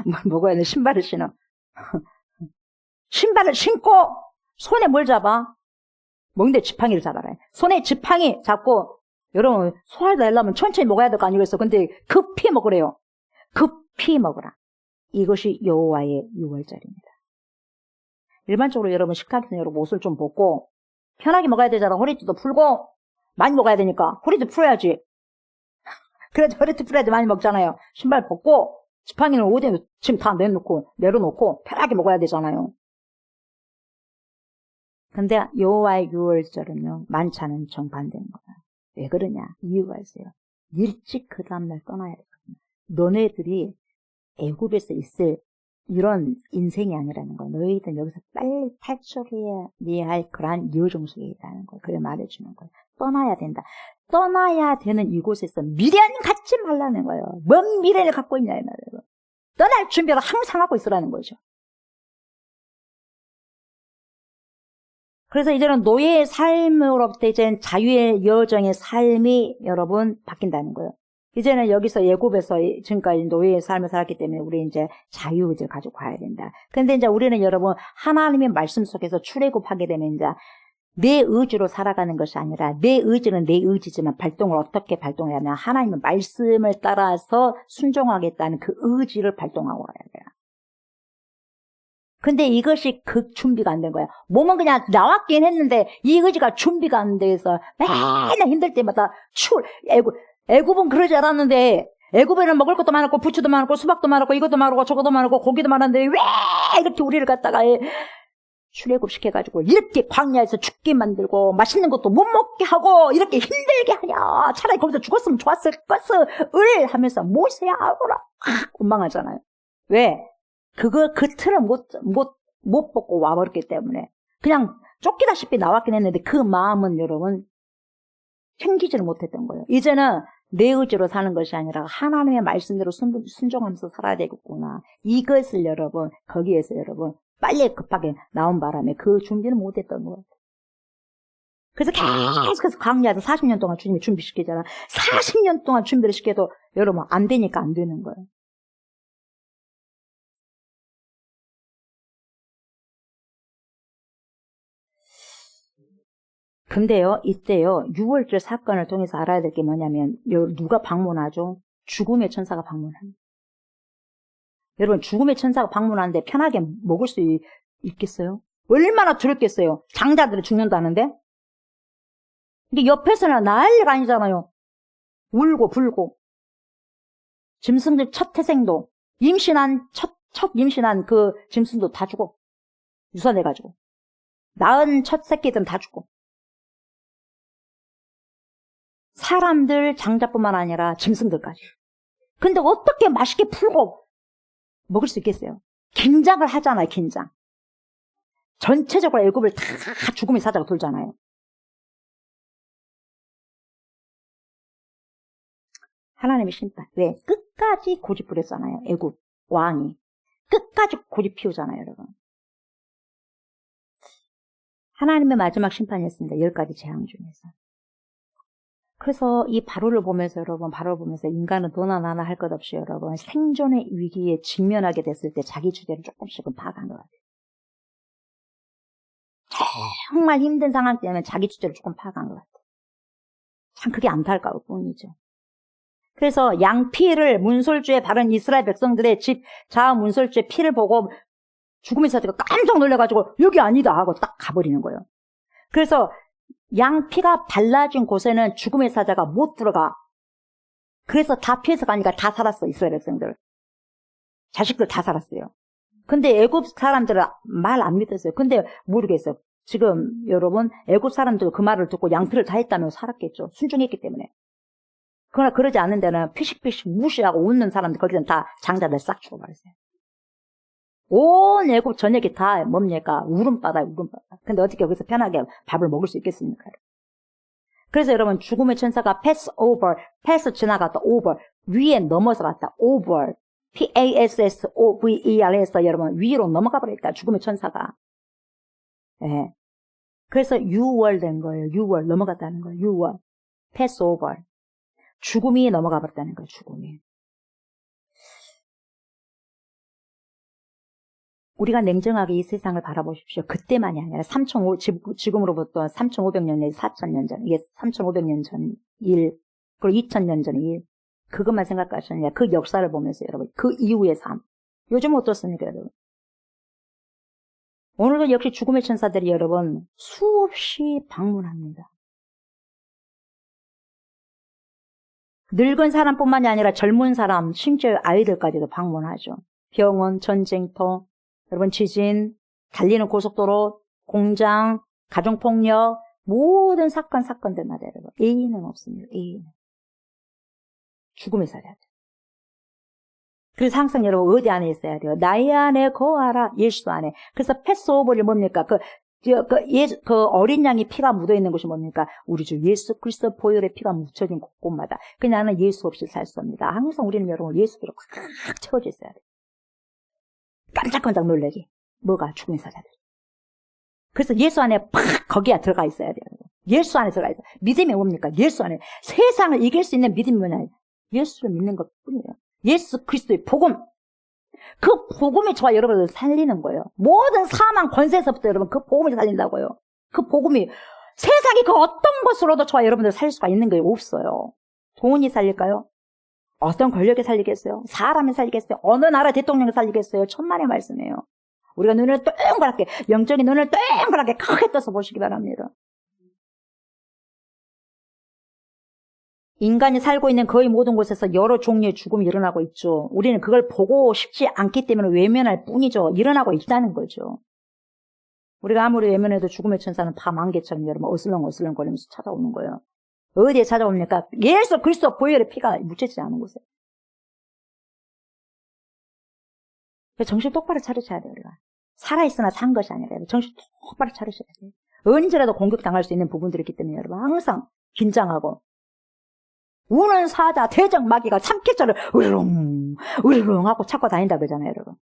뭘 먹어야 돼? 신발을 신어. 신발을 신고 손에 뭘 잡아? 먹는데 지팡이를 잡아라. 손에 지팡이 잡고 여러분 소화를 내려면 천천히 먹어야 될 거 아니겠어? 근데 급히 먹으래요. 급히 먹으라. 이것이 여호와의 유월절입니다. 일반적으로 여러분 식탁에서 여러분 옷을 좀 벗고 편하게 먹어야 되잖아. 허리띠도 풀고 많이 먹어야 되니까 허리도 풀어야지. 그래도 허리띠 풀어야지 많이 먹잖아요. 신발 벗고 지팡이는 옷에 지금 다 내려놓고 편하게 먹어야 되잖아요. 근데 여호와의 유월절은요 만찬은 정반대인 거야. 왜 그러냐? 이유가 있어요. 일찍 그 다음날 떠나야 되거든요. 너네들이 애굽에서 있을 이런 인생이 아니라는 거예요. 너희들은 여기서 빨리 탈출해야 할 그러한 여정속에 있다는 거예요. 그걸 말해주는 거예요. 떠나야 된다. 떠나야 되는 이곳에서 미련 갖지 말라는 거예요. 뭔 미련을 갖고 있냐 이 말이에요. 떠날 준비를 항상 하고 있으라는 거죠. 그래서 이제는 노예의 삶으로부터 이제는 자유의 여정의 삶이 여러분 바뀐다는 거예요. 이제는 여기서 애굽에서 지금까지 노예의 삶을 살았기 때문에 우리 이제 자유의지를 가지고 가야 된다. 근데 이제 우리는 여러분 하나님의 말씀 속에서 출애굽하게 되면 이제 내 의지로 살아가는 것이 아니라 내 의지는 내 의지지만 발동을 어떻게 발동해야 하냐. 하나님의 말씀을 따라서 순종하겠다는 그 의지를 발동하고 가야 돼요. 근데 이것이 그 준비가 안 된 거야. 몸은 그냥 나왔긴 했는데 이 의지가 준비가 안 돼서 맨날 힘들 때마다 애굽은 그러지 않았는데 애굽에는 먹을 것도 많았고 부추도 많았고 수박도 많았고 이것도 많았고 저것도 많았고 고기도 많았는데 왜 이렇게 우리를 갖다가 출애굽 시켜가지고 이렇게 광야에서 죽게 만들고 맛있는 것도 못 먹게 하고 이렇게 힘들게 하냐. 차라리 거기서 죽었으면 좋았을 것을 하면서 모세야 오라 원망하잖아요. 왜? 그 틀을 못 벗고 와버렸기 때문에 그냥 쫓기다시피 나왔긴 했는데 그 마음은 여러분 챙기지를 못했던 거예요. 이제는 내 의지로 사는 것이 아니라 하나님의 말씀대로 순종하면서 살아야 되겠구나. 이것을 여러분 거기에서 여러분 빨리 급하게 나온 바람에 그 준비는 못했던 거예요. 그래서 계속해서 광야에서 40년 동안 주님이 준비시키잖아. 40년 동안 준비를 시켜도 여러분 안 되니까 안 되는 거예요. 근데요, 이때요, 6월절 사건을 통해서 알아야 될 게 뭐냐면, 누가 방문하죠? 죽음의 천사가 방문합니다. 여러분, 죽음의 천사가 방문하는데 편하게 먹을 수 있겠어요? 얼마나 두렵겠어요? 장자들이 죽는다는데? 이게 옆에서는 난리가 아니잖아요. 울고 불고. 짐승들 첫 태생도, 첫 임신한 그 짐승도 다 죽어. 유산해가지고. 낳은 첫 새끼들은 다 죽고. 사람들, 장자뿐만 아니라 짐승들까지. 근데 어떻게 맛있게 풀고 먹을 수 있겠어요? 긴장을 하잖아요, 긴장. 전체적으로 애굽을 다 죽음의 사자가 돌잖아요. 하나님의 심판. 왜? 끝까지 고집 부렸잖아요, 애굽 왕이. 끝까지 고집 피우잖아요, 여러분. 하나님의 마지막 심판이었습니다. 10가지 재앙 중에서. 그래서 이 바로를 보면서 여러분, 바로를 보면서 인간은 너나 나나 할 것 없이 여러분, 생존의 위기에 직면하게 됐을 때 자기 주제를 조금씩은 파악한 것 같아요. 정말 힘든 상황 때문에 자기 주제를 조금 파악한 것 같아요. 참 그게 안타까울 뿐이죠. 그래서 양피를 문설주에 바른 이스라엘 백성들의 집 자아 문설주의 피를 보고 죽음의 사자가 깜짝 놀라가지고 여기 아니다 하고 딱 가버리는 거예요. 그래서 양피가 발라진 곳에는 죽음의 사자가 못 들어가. 그래서 다 피해서 가니까 다 살았어. 이스라엘 백성들. 자식들 다 살았어요. 근데 애굽 사람들은 말 안 믿었어요. 근데 모르겠어요. 지금 여러분 애굽 사람들 그 말을 듣고 양피를 다 했다면 살았겠죠. 순종했기 때문에. 그러나 그러지 않는 데는 피식피식 무시하고 웃는 사람들 거기는 다 장자들 싹 죽어버렸어요. 온 애굽 전역이 다 뭡니까? 울음바다, 울음바다. 근데 어떻게 여기서 편하게 밥을 먹을 수 있겠습니까? 그래서 여러분 죽음의 천사가 pass over, pass 지나갔다, over, 위에 넘어서 갔다, over, P-A-S-S-O-V-E-R 에서 여러분 위로 넘어가 버렸다. 죽음의 천사가. 예. 그래서 6월 된 거예요. 6월 넘어갔다는 거예요. 6월. pass over. 죽음이 넘어가 버렸다는 거예요. 죽음이. 우리가 냉정하게 이 세상을 바라보십시오. 그때만이 아니라 지금으로부터 3,500년 내지 4,000년 전, 이게 3,500년 전 일, 그리고 2,000년 전 일, 그것만 생각하시느냐. 그 역사를 보면서 여러분, 그 이후의 삶. 요즘 어떻습니까, 여러분? 오늘도 역시 죽음의 천사들이 여러분, 수없이 방문합니다. 늙은 사람뿐만이 아니라 젊은 사람, 심지어 아이들까지도 방문하죠. 병원, 전쟁터, 여러분 지진, 달리는 고속도로, 공장, 가정폭력, 모든 사건들마다 여러분 예의는 없습니다. 예의는. 죽음의 사자들. 그래서 항상 여러분 어디 안에 있어야 돼요? 나의 안에 거하라. 예수 안에. 그래서 패스오버를 뭡니까? 그 어린 양이 피가 묻어있는 곳이 뭡니까? 우리 주 예수 그리스도 보혈의 피가 묻혀진 곳마다. 그 나는 예수 없이 살 수 없습니다. 항상 우리는 여러분 예수로 꽉 채워져 있어야 돼요. 깜짝깜짝 놀래기. 뭐가? 죽음의 사자들. 그래서 예수 안에 팍 거기에 들어가 있어야 돼요. 예수 안에 들어가 있어요. 믿음이 뭡니까? 예수 안에. 세상을 이길 수 있는 믿음이 뭐냐? 예수를 믿는 것 뿐이에요. 예수 그리스도의 복음. 그 복음이 저와 여러분을 살리는 거예요. 모든 사망 권세에서부터 여러분 그 복음을 살린다고요. 그 복음이 세상이 그 어떤 것으로도 저와 여러분들 살릴 수가 있는 게 없어요. 돈이 살릴까요? 어떤 권력이 살리겠어요? 사람이 살리겠어요? 어느 나라 대통령이 살리겠어요? 천만의 말씀이에요. 우리가 눈을 동그랗게, 영적인 눈을 동그랗게 크게 떠서 보시기 바랍니다. 인간이 살고 있는 거의 모든 곳에서 여러 종류의 죽음이 일어나고 있죠. 우리는 그걸 보고 싶지 않기 때문에 외면할 뿐이죠. 일어나고 있다는 거죠. 우리가 아무리 외면해도 죽음의 천사는 밤 안개처럼 여러분 어슬렁어슬렁 거리면서 찾아오는 거예요. 어디에 찾아옵니까? 예수 그리스도 보혈의 피가 묻혀지지 않은 곳에. 정신 똑바로 차리셔야 돼요, 우리가. 살아있으나 산 것이 아니라 정신 똑바로 차리셔야 돼요. 언제라도 공격당할 수 있는 부분들이 있기 때문에 여러분 항상 긴장하고 우는 사자 대적 마귀가 삼킬자를 으르렁 하고 찾고 다닌다 그러잖아요, 여러분.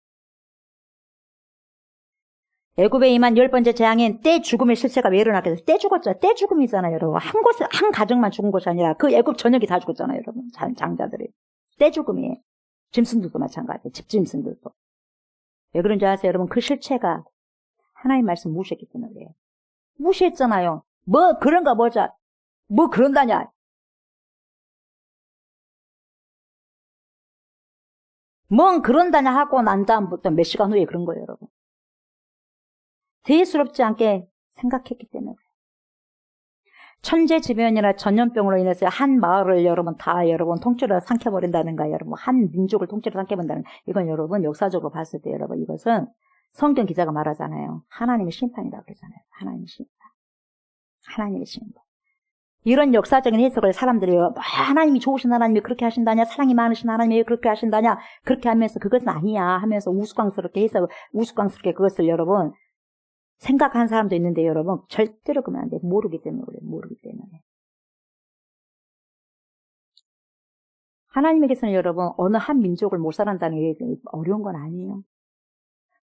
애굽에 임한 10번째 재앙인 때 죽음의 실체가 왜 일어나게 됐어요? 때 죽었죠. 때 죽음이잖아요, 여러분. 한 가정만 죽은 것이 아니라 그 애굽 전역이 다 죽었잖아요, 여러분. 장자들이. 때 죽음이에요. 짐승들도 마찬가지예요. 집짐승들도. 왜 그런지 아세요, 여러분? 그 실체가 하나님 말씀 무시했기 때문에 그래요. 무시했잖아요. 뭐 그런가 보자. 뭐 그런다냐. 뭔 그런다냐 하고 난 다음부터 몇 시간 후에 그런 거예요, 여러분. 대수롭지 않게 생각했기 때문에. 천재지변이나 전염병으로 인해서 한 마을을 여러분 다 여러분 통째로 삼켜버린다든가 여러분 한 민족을 통째로 삼켜버린다는 이건 여러분 역사적으로 봤을 때 여러분 이것은 성경 기자가 말하잖아요. 하나님의 심판이라고 그러잖아요. 하나님의 심판. 하나님의 심판. 이런 역사적인 해석을 사람들이 하나님이 좋으신 하나님이 그렇게 하신다냐, 사랑이 많으신 하나님이 그렇게 하신다냐, 그렇게 하면서 그것은 아니야 하면서 우스꽝스럽게 그것을 여러분 생각하는 사람도 있는데 여러분 절대로 그러면 안 돼. 모르기 때문에 그래요. 모르기 때문에. 하나님에게서는 여러분 어느 한 민족을 못 살한다는 게 어려운 건 아니에요.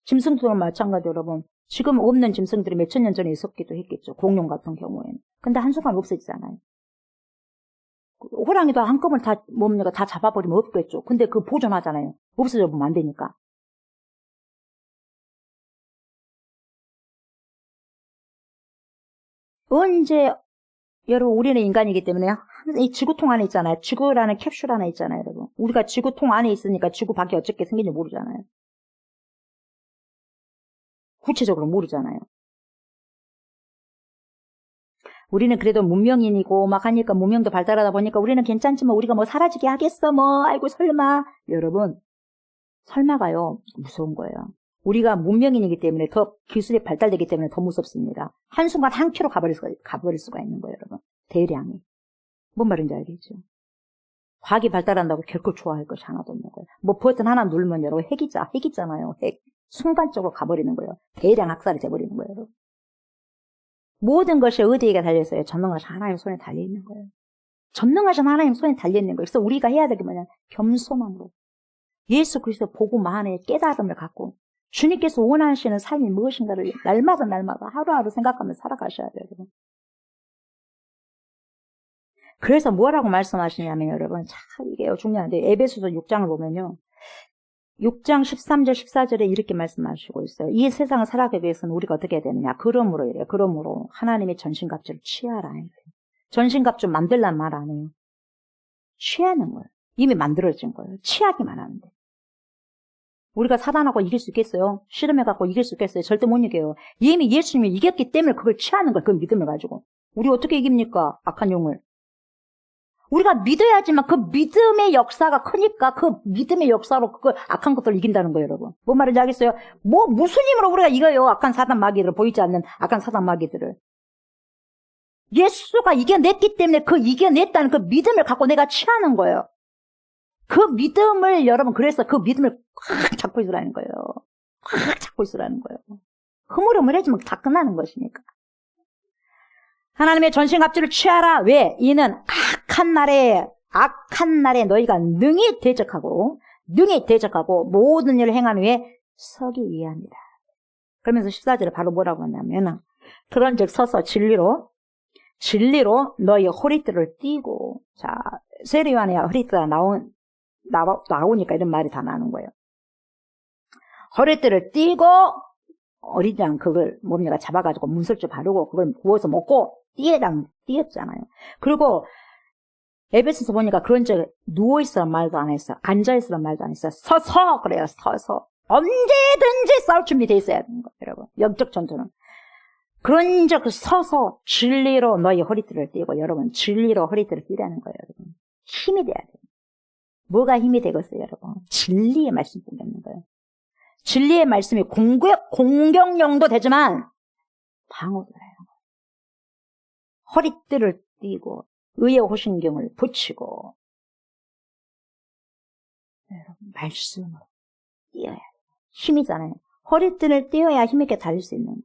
짐승들은 마찬가지 여러분. 지금 없는 짐승들이 몇천 년 전에 있었기도 했겠죠. 공룡 같은 경우에는. 근데 한순간 없어지잖아요. 호랑이도 한꺼번에 다 잡아버리면 없겠죠. 근데 그 보존하잖아요. 없어져 보면 안 되니까. 언제 여러분 우리는 인간이기 때문에 항상 이 지구통 안에 있잖아요. 지구라는 캡슐 안에 있잖아요, 여러분. 우리가 지구통 안에 있으니까 지구 밖에 어떻게 생긴지 모르잖아요. 구체적으로 모르잖아요. 우리는 그래도 문명인이고 막 하니까 문명도 발달하다 보니까 우리는 괜찮지만 우리가 뭐 사라지게 하겠어 뭐 아이고 설마. 여러분 설마가요 무서운 거예요. 우리가 문명인이기 때문에 더 기술이 발달되기 때문에 더 무섭습니다. 한순간 한 큐로 가버릴 수가 있는 거예요, 여러분. 대량이. 뭔 말인지 알겠죠? 과학이 발달한다고 결코 좋아할 것이 하나도 없는 거예요. 뭐 버튼 하나 누르면 여러분 핵 있잖아요. 핵. 순간적으로 가버리는 거예요. 대량 학살이 돼버리는 거예요, 여러분. 모든 것이 어디에 달려있어요? 전능하신 하나님 손에 달려있는 거예요. 전능하신 하나님 손에 달려있는 거예요. 그래서 우리가 해야 될 게 뭐냐? 겸손함으로. 예수 그리스도 복음 안에 깨달음을 갖고 주님께서 원하시는 삶이 무엇인가를 날마다 하루하루 생각하면서 살아가셔야 돼요, 여러분. 그래서 뭐라고 말씀하시냐면 여러분 참 이게 중요한데 에베소서 6장을 보면요. 6장 13절 14절에 이렇게 말씀하시고 있어요. 이 세상을 살아가기 위해서는 우리가 어떻게 해야 되느냐. 그러므로 이래요. 그러므로 하나님의 전신갑주를 취하라. 전신갑주 만들란 말 안 해요. 취하는 거예요. 이미 만들어진 거예요. 취하기만 하는데. 우리가 사단하고 이길 수 있겠어요? 실험해갖고 이길 수 있겠어요? 절대 못 이겨요. 이미 예수님이 이겼기 때문에 그걸 취하는 거예요. 그 믿음을 가지고. 우리 어떻게 이깁니까? 악한 용을. 우리가 믿어야지만 그 믿음의 역사가 크니까 그 믿음의 역사로 그 악한 것들을 이긴다는 거예요, 여러분. 뭔 말인지 알겠어요? 무슨 힘으로 우리가 이겨요? 악한 사단 마귀들을, 보이지 않는 악한 사단 마귀들을. 예수가 이겨냈기 때문에 그 이겨냈다는 그 믿음을 갖고 내가 취하는 거예요. 그 믿음을 여러분 그래서 그 믿음을 꽉 잡고 있으라는 거예요. 꽉 잡고 있으라는 거예요. 흐물흐물해지면 다 끝나는 것이니까. 하나님의 전신갑주를 취하라. 왜? 이는 악한 날에 너희가 능히 대적하고 모든 일을 행한 후에 서기 위함이다. 그러면서 14절에 바로 뭐라고 하냐면 그런즉 서서 진리로 너희 허리띠를 띠고. 자, 세례요한의 허리띠가 나오니까 이런 말이 다 나오는 거예요. 허리띠를 띠고 어린 양 그걸 뭡니까 잡아가지고 문설주 바르고 그걸 구워서 먹고 띠었잖아요. 그리고 에베소서 보니까 그런즉 누워있으란 말도 안 했어. 앉아있으란 말도 안 했어. 서서 그래요. 서서 언제든지 싸울 준비되어 있어야 되는 거예요, 여러분. 영적 전투는. 그런즉 서서 진리로 너희 허리띠를 띠고. 여러분 진리로 허리띠를 띠라는 거예요, 여러분. 힘이 돼야 돼요. 뭐가 힘이 되겠어요, 여러분? 진리의 말씀 때문에 거예요. 진리의 말씀이 공격용도 되지만 방어도 해요. 허리띠를 띠고 의의 호신경을 붙이고 여러분 말씀을 띄어야 돼요. 힘이잖아요. 허리띠를 띄어야 힘있게 달릴 수 있는.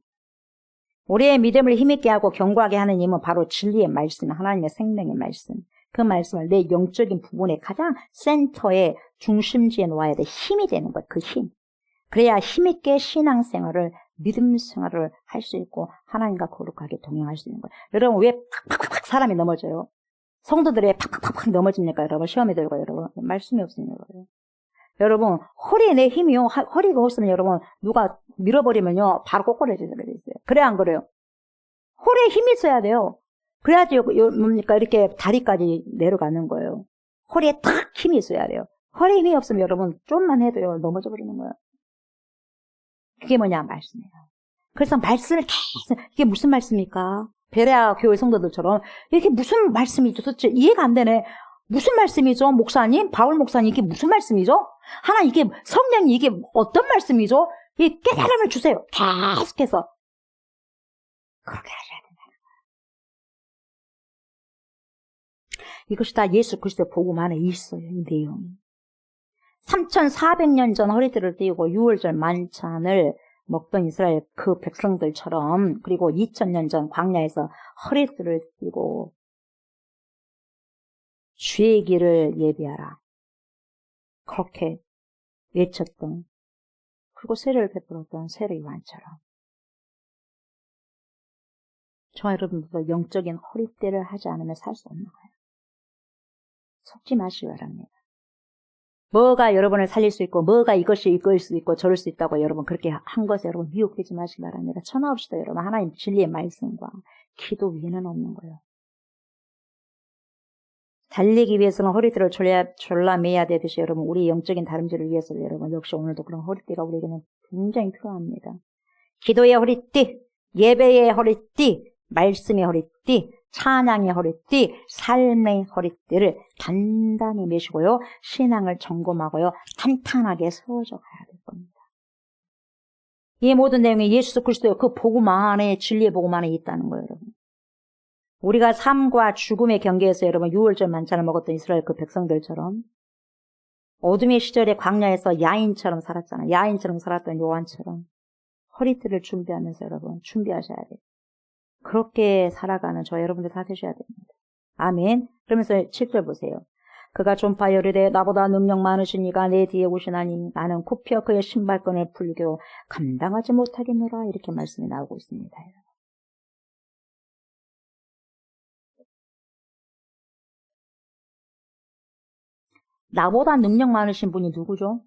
우리의 믿음을 힘있게 하고 견고하게 하는 힘은 바로 진리의 말씀, 하나님의 생명의 말씀. 그 말씀을 내 영적인 부분의 가장 센터에 중심지에 놓아야 돼. 힘이 되는 거예요. 그 힘. 그래야 힘있게 신앙생활을 믿음 생활을 할 수 있고 하나님과 거룩하게 동행할 수 있는 거예요. 여러분 왜 팍팍팍 사람이 넘어져요? 성도들이 왜 팍팍팍 넘어집니까? 여러분 시험에 들고 여러분 말씀이 없으면 거예요. 여러분 허리에 내 힘이요. 허리가 없으면 여러분 누가 밀어버리면요 바로 꼬꾸라지게 돼 있어요. 그래 안 그래요? 허리에 힘이 있어야 돼요. 그래야지 뭡니까 이렇게 다리까지 내려가는 거예요. 허리에 탁 힘이 있어야 돼요. 허리에 힘이 없으면 여러분 좀만 해도요 넘어져 버리는 거예요. 그게 뭐냐? 말씀이에요. 그래서 말씀을 계속, 이게 무슨 말씀입니까? 베레아 교회 성도들처럼, 이게 무슨 말씀이죠? 도대체 이해가 안 되네. 무슨 말씀이죠? 목사님? 바울 목사님, 이게 무슨 말씀이죠? 하나, 이게, 성령이 이게 어떤 말씀이죠? 이 깨달음을 주세요. 계속해서. 그렇게 하셔야 된다는 거예요. 이것이 다 예수 그리스도의 복음 안에 있어요, 이 내용이. 3,400년 전 허리띠를 띠고 6월절 만찬을 먹던 이스라엘 그 백성들처럼 그리고 2,000년 전 광야에서 허리띠를 띠고 주의 길을 예비하라. 그렇게 외쳤던 그리고 세례를 베풀었던 세례 요한처럼 저와 여러분들도 영적인 허리띠를 하지 않으면 살 수 없는 거예요. 속지 마시기 바랍니다. 뭐가 여러분을 살릴 수 있고 뭐가 이것이 이끌 수 있고 저럴 수 있다고 여러분 그렇게 한 것에 여러분 미혹되지 마시기 바랍니다. 천하없이도 여러분 하나님 진리의 말씀과 기도 위에는 없는 거예요. 달리기 위해서는 허리띠를 졸라매야 되듯이 여러분 우리 영적인 다름질을 위해서 여러분 역시 오늘도 그런 허리띠가 우리에게는 굉장히 필요합니다. 기도의 허리띠, 예배의 허리띠, 말씀의 허리띠, 찬양의 허리띠, 삶의 허리띠를 단단히 매시고요. 신앙을 점검하고요. 탄탄하게 세워져 가야 될 겁니다. 이 모든 내용이 예수 그리스도의 그 복음 안에 진리의 복음 안에 있다는 거예요. 여러분. 우리가 삶과 죽음의 경계에서 여러분 유월절 만찬을 먹었던 이스라엘 그 백성들처럼 어둠의 시절에 광야에서 야인처럼 살았잖아요. 야인처럼 살았던 요한처럼 허리띠를 준비하면서 여러분 준비하셔야 돼요. 그렇게 살아가는 저 여러분들 다 되셔야 됩니다. 아멘. 그러면서 7절 보세요. 그가 존파 이르되 나보다 능력 많으신 이가 내 뒤에 오시나니 나는 굽혀 그의 신발끈을 풀고 감당하지 못하겠노라. 이렇게 말씀이 나오고 있습니다. 나보다 능력 많으신 분이 누구죠?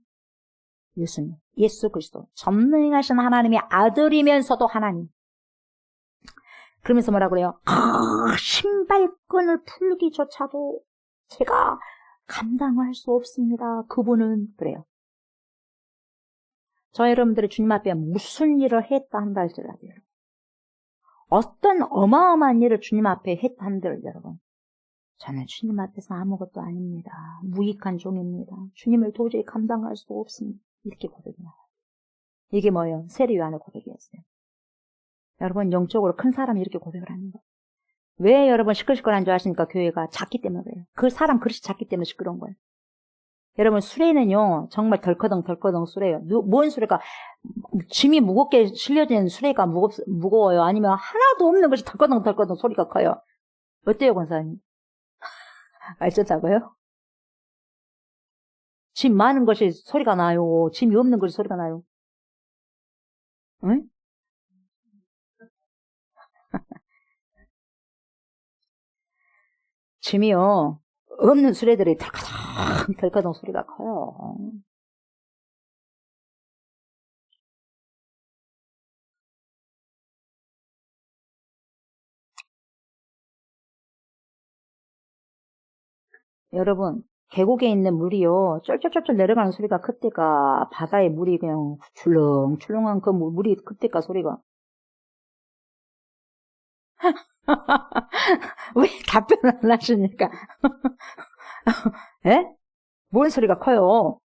예수님, 예수 그리스도. 전능하신 하나님의 아들이면서도 하나님. 그러면서 뭐라 그래요? 신발끈을 풀기조차도 제가 감당할 수 없습니다. 그분은 그래요. 저 여러분들이 주님 앞에 무슨 일을 했다 한다 할지라도 어떤 어마어마한 일을 주님 앞에 했다 한들 여러분 저는 주님 앞에서 아무것도 아닙니다. 무익한 종입니다. 주님을 도저히 감당할 수 없습니다. 이렇게 고백해요. 이게 뭐예요? 세례 요한의 고백이었어요. 여러분 영적으로 큰 사람이 이렇게 고백을 하는 거예요. 왜 여러분 시끌시끌한 줄 아십니까? 교회가 작기 때문에 그래요. 그 사람 그릇이 작기 때문에 시끄러운 거예요. 여러분 수레는요 정말 덜커덩 수레예요. 뭔 수레가 짐이 무겁게 실려진 수레가 무거워요? 아니면 하나도 없는 것이 덜커덩 소리가 커요? 어때요 권사님? 알겠다고요? 짐 많은 것이 소리가 나요? 짐이 없는 것이 소리가 나요? 응? 짐이요 없는 수레들이 덜커덩 소리가 커요. 여러분 계곡에 있는 물이요 쫄쫄쫄쫄 내려가는 소리가 그때가 바다의 물이 그냥 출렁출렁한 그 물이 그때가 소리가 왜 답변을 안 하시니까 에? 뭔 소리가 커요?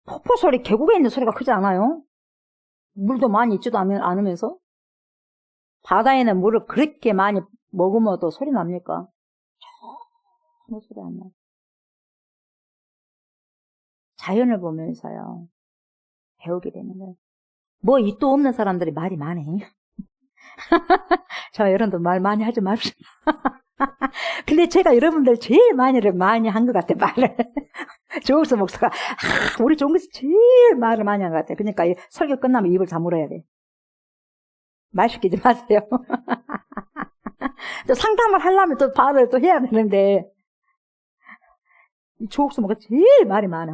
폭포 소리 계곡에 있는 소리가 크지 않아요? 물도 많이 있지도 않으면서 바다에는 물을 그렇게 많이 머금어도 소리 납니까? 아무 소리 안 나요. 자연을 보면서요 배우게 되는 거예요. 뭐 입도 없는 사람들이 말이 많네. 저 여러분들 말 많이 하지 맙시다. 근데 제가 여러분들 제일 많이 한 것 같아 말을. 조옥수 목사가 우리 종교에서 제일 말을 많이 한 것 같아. 그러니까 설교 끝나면 입을 다물어야 돼. 말 시키지 마세요. 또 상담을 하려면 또 발을 또 해야 되는데 조옥수 목사가 제일 말이 많아.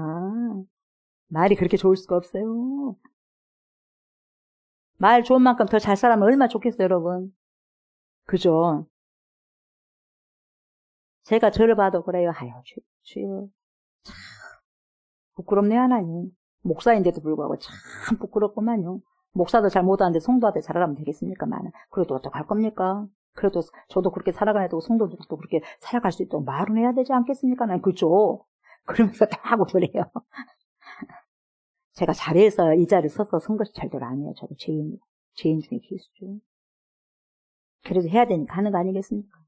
말이 그렇게 좋을 수가 없어요. 말 좋은 만큼 더 잘 살면 얼마나 좋겠어요, 여러분. 그죠? 제가 저를 봐도 그래요. 아유, 주여. 참, 부끄럽네요, 하나님. 목사인데도 불구하고 참 부끄럽구만요. 목사도 잘 못하는데 성도한테 잘하면 되겠습니까? 그래도 어떡할 겁니까? 그래도 저도 그렇게 살아가야되고 성도들도 그렇게 살아갈 수 있도록 말은 해야 되지 않겠습니까? 난 그죠? 그러면서 다 하고 그래요. 제가 잘해서 이 자리에 서서 선 것이 절대로 아니에요. 저도 죄인 중에 필수죠. 그래도 해야 되니까 하는 거 아니겠습니까?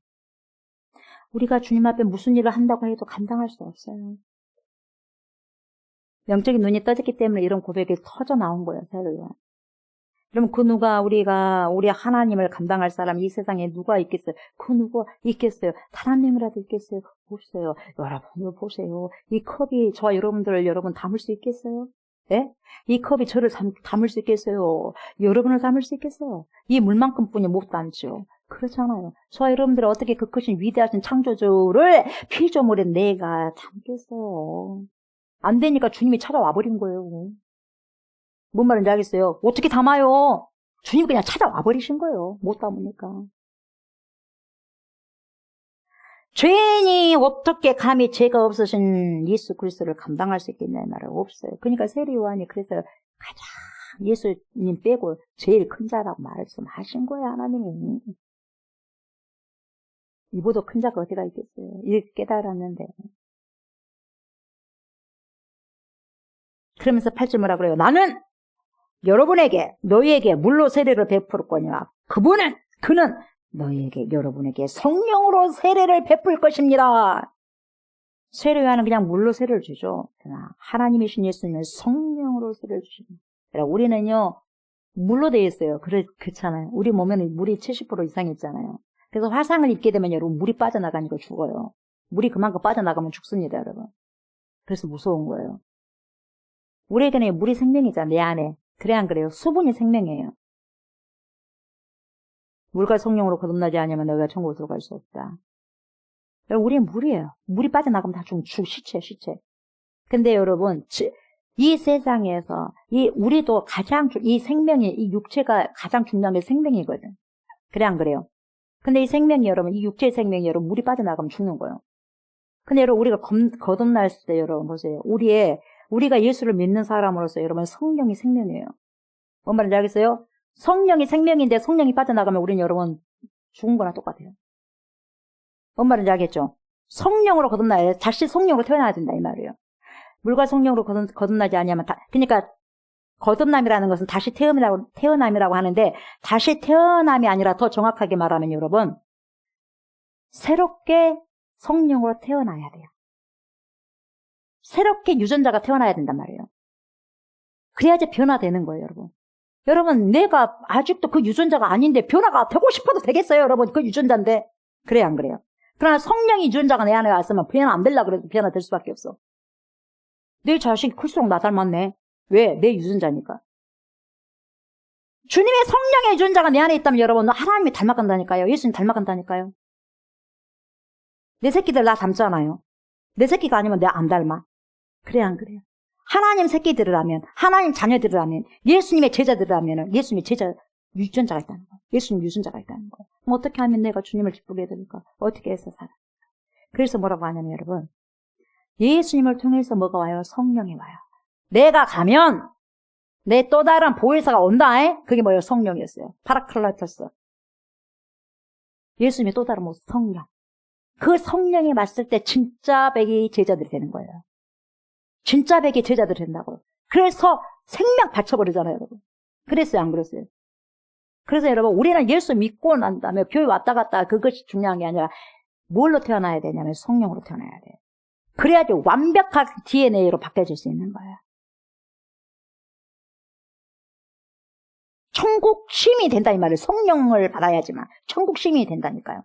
우리가 주님 앞에 무슨 일을 한다고 해도 감당할 수 없어요. 영적인 눈이 떠졌기 때문에 이런 고백이 터져 나온 거예요. 세례요한. 그럼 그 누가 우리 하나님을 감당할 사람이 이 세상에 누가 있겠어요? 그 누가 있겠어요? 단 한 명이라도 있겠어요? 없어요. 여러분 보세요. 이 컵이 저와 여러분 담을 수 있겠어요? 예? 이 컵이 저를 담을 수 있겠어요? 여러분을 담을 수 있겠어요? 이 물만큼뿐이 못 담죠. 그렇잖아요. 저와 여러분들이 어떻게 그 크신 위대하신 창조주를 피조물에 내가 담겠어요? 안 되니까 주님이 찾아와 버린 거예요. 뭔 말인지 알겠어요? 어떻게 담아요? 주님 그냥 찾아와 버리신 거예요. 못 담으니까. 죄인이 어떻게 감히 죄가 없으신 예수 그리스도를 감당할 수 있겠냐 말은 없어요. 그러니까 세례 요한이 그래서 가장 예수님 빼고 제일 큰 자라고 말씀하신 거예요. 하나님이. 이보다 큰 자가 어디가 있겠어요. 이렇게 깨달았는데. 그러면서 8절 뭐라 그래요? 나는 너희에게 물로 세례를 베풀었거니와 그는 여러분에게 성령으로 세례를 베풀 것입니다. 세례요한은 그냥 물로 세례를 주죠. 그러나 하나님이신 예수님은 성령으로 세례를 주십니다. 우리는요 물로 되어 있어요. 그렇잖아요. 우리 몸에는 물이 70% 이상 있잖아요. 그래서 화상을 입게 되면 여러분 물이 빠져나가니까 죽어요. 물이 그만큼 빠져나가면 죽습니다, 여러분. 그래서 무서운 거예요. 우리에게는 물이 생명이잖아, 내 안에. 그래 안 그래요? 수분이 생명이에요. 물과 성령으로 거듭나지 않으면 너희가 천국으로 들어갈 수 없다. 우리는 물이에요. 물이 빠져나가면 다 시체. 근데 여러분, 이 세상에서 우리도 이 생명이, 이 육체가 가장 중요한 게 생명이거든. 그래 안 그래요? 근데 이 생명이 여러분, 이 육체의 생명이 여러분 물이 빠져나가면 죽는 거예요. 근데 여러분 우리가 거듭났을 때 여러분 보세요. 우리가 예수를 믿는 사람으로서 여러분 성령이 생명이에요. 뭔 말인지 알겠어요? 성령이 생명인데 성령이 빠져나가면 우리는 여러분 죽은 거나 똑같아요. 뭔 말인지 알겠죠? 성령으로 거듭나야 돼. 다시 성령으로 태어나야 된다 이 말이에요. 물과 성령으로 거듭나지 않으면 그러니까 거듭남이라는 것은 다시 태어남이라고 하는데 다시 태어남이 아니라 더 정확하게 말하면 여러분 새롭게 성령으로 태어나야 돼요. 새롭게 유전자가 태어나야 된단 말이에요. 그래야지 변화되는 거예요, 여러분. 여러분, 내가 아직도 그 유전자가 아닌데 변화가 되고 싶어도 되겠어요, 여러분. 그 유전자인데. 그래요, 안 그래요? 그러나 성령이 유전자가 내 안에 왔으면 변화 안 되려고 그래도 변화될 수밖에 없어. 내 자식이 클수록 나 닮았네. 왜? 내 유전자니까. 주님의 성령의 유전자가 내 안에 있다면 여러분, 하나님이 닮아간다니까요. 예수님 닮아간다니까요. 내 새끼들 나 닮잖아요. 내 새끼가 아니면 내가 안 닮아. 그래 안 그래요? 하나님 새끼들이라면, 하나님 자녀들이라면, 예수님의 제자들이라면 예수님의 제자 유전자가 있다는 거예요. 예수님 유전자가 있다는 거예요. 그럼 어떻게 하면 내가 주님을 기쁘게 해드릴까? 어떻게 해서 살아? 그래서 뭐라고 하냐면 여러분, 예수님을 통해서 뭐가 와요? 성령이 와요. 내가 가면 내 또 다른 보혜사가 온다. 그게 뭐예요? 성령이었어요. 파라클라토스. 예수님의 또 다른 모습, 성령. 그 성령이 왔을 때 진짜 백이 제자들이 되는 거예요. 진짜 백이 제자들이 된다고요. 그래서 생명 바쳐버리잖아요, 여러분. 그랬어요, 안 그랬어요? 그래서 여러분, 우리는 예수 믿고 난 다음에 교회 왔다 갔다 그것이 중요한 게 아니라 뭘로 태어나야 되냐면 성령으로 태어나야 돼요. 그래야지 완벽한 DNA로 바뀌어질 수 있는 거예요. 천국 시민이 된다 이 말이에요. 성령을 받아야지만 천국 시민이 된다니까요.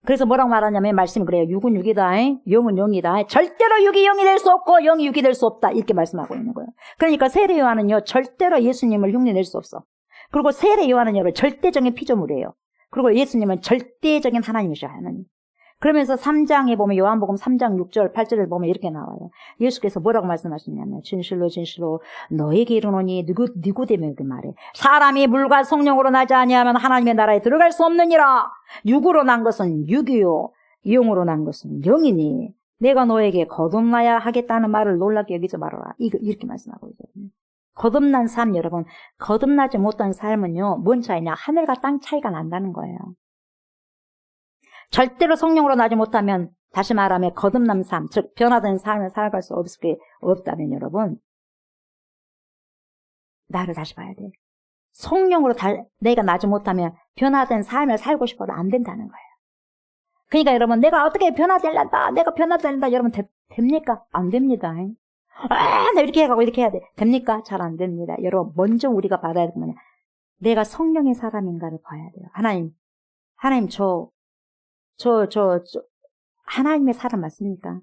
그래서 뭐라고 말하냐면 말씀이 그래요. 육은 육이다. 영은 영이다. 절대로 육이 영이 될 수 없고 영이 육이 될 수 없다. 이렇게 말씀하고 있는 거예요. 그러니까 세례 요한은요. 절대로 예수님을 흉내낼 수 없어. 그리고 세례 요한은 여러분 절대적인 피조물이에요. 그리고 예수님은 절대적인 하나님이셔. 하나님. 그러면서 3장에 보면 요한복음 3장 6절 8절을 보면 이렇게 나와요. 예수께서 뭐라고 말씀하시냐면 진실로 진실로 너에게 이르노니 니고데모에게 말해. 사람이 물과 성령으로 나지 아니하면 하나님의 나라에 들어갈 수 없느니라. 육으로 난 것은 육이요 영으로 난 것은 영이니 내가 너에게 거듭나야 하겠다는 말을 놀랍게 여기지 말아라. 이렇게 말씀하고 있거든요. 거듭난 삶 여러분. 거듭나지 못한 삶은요. 뭔 차이냐. 하늘과 땅 차이가 난다는 거예요. 절대로 성령으로 나지 못하면 다시 말하면 거듭난 삶, 즉 변화된 삶을 살아갈 수 없다면 여러분 나를 다시 봐야 돼. 성령으로 내가 나지 못하면 변화된 삶을 살고 싶어도 안 된다는 거예요. 그러니까 여러분 내가 어떻게 변화될란다 내가 변화될란다 여러분 됩니까? 안 됩니다. 나 이렇게 해가고 이렇게 해야 돼. 됩니까? 잘 안 됩니다. 여러분, 먼저 우리가 받아야 되는 거냐. 내가 성령의 사람인가를 봐야 돼요. 하나님, 하나님의 사람 맞습니까?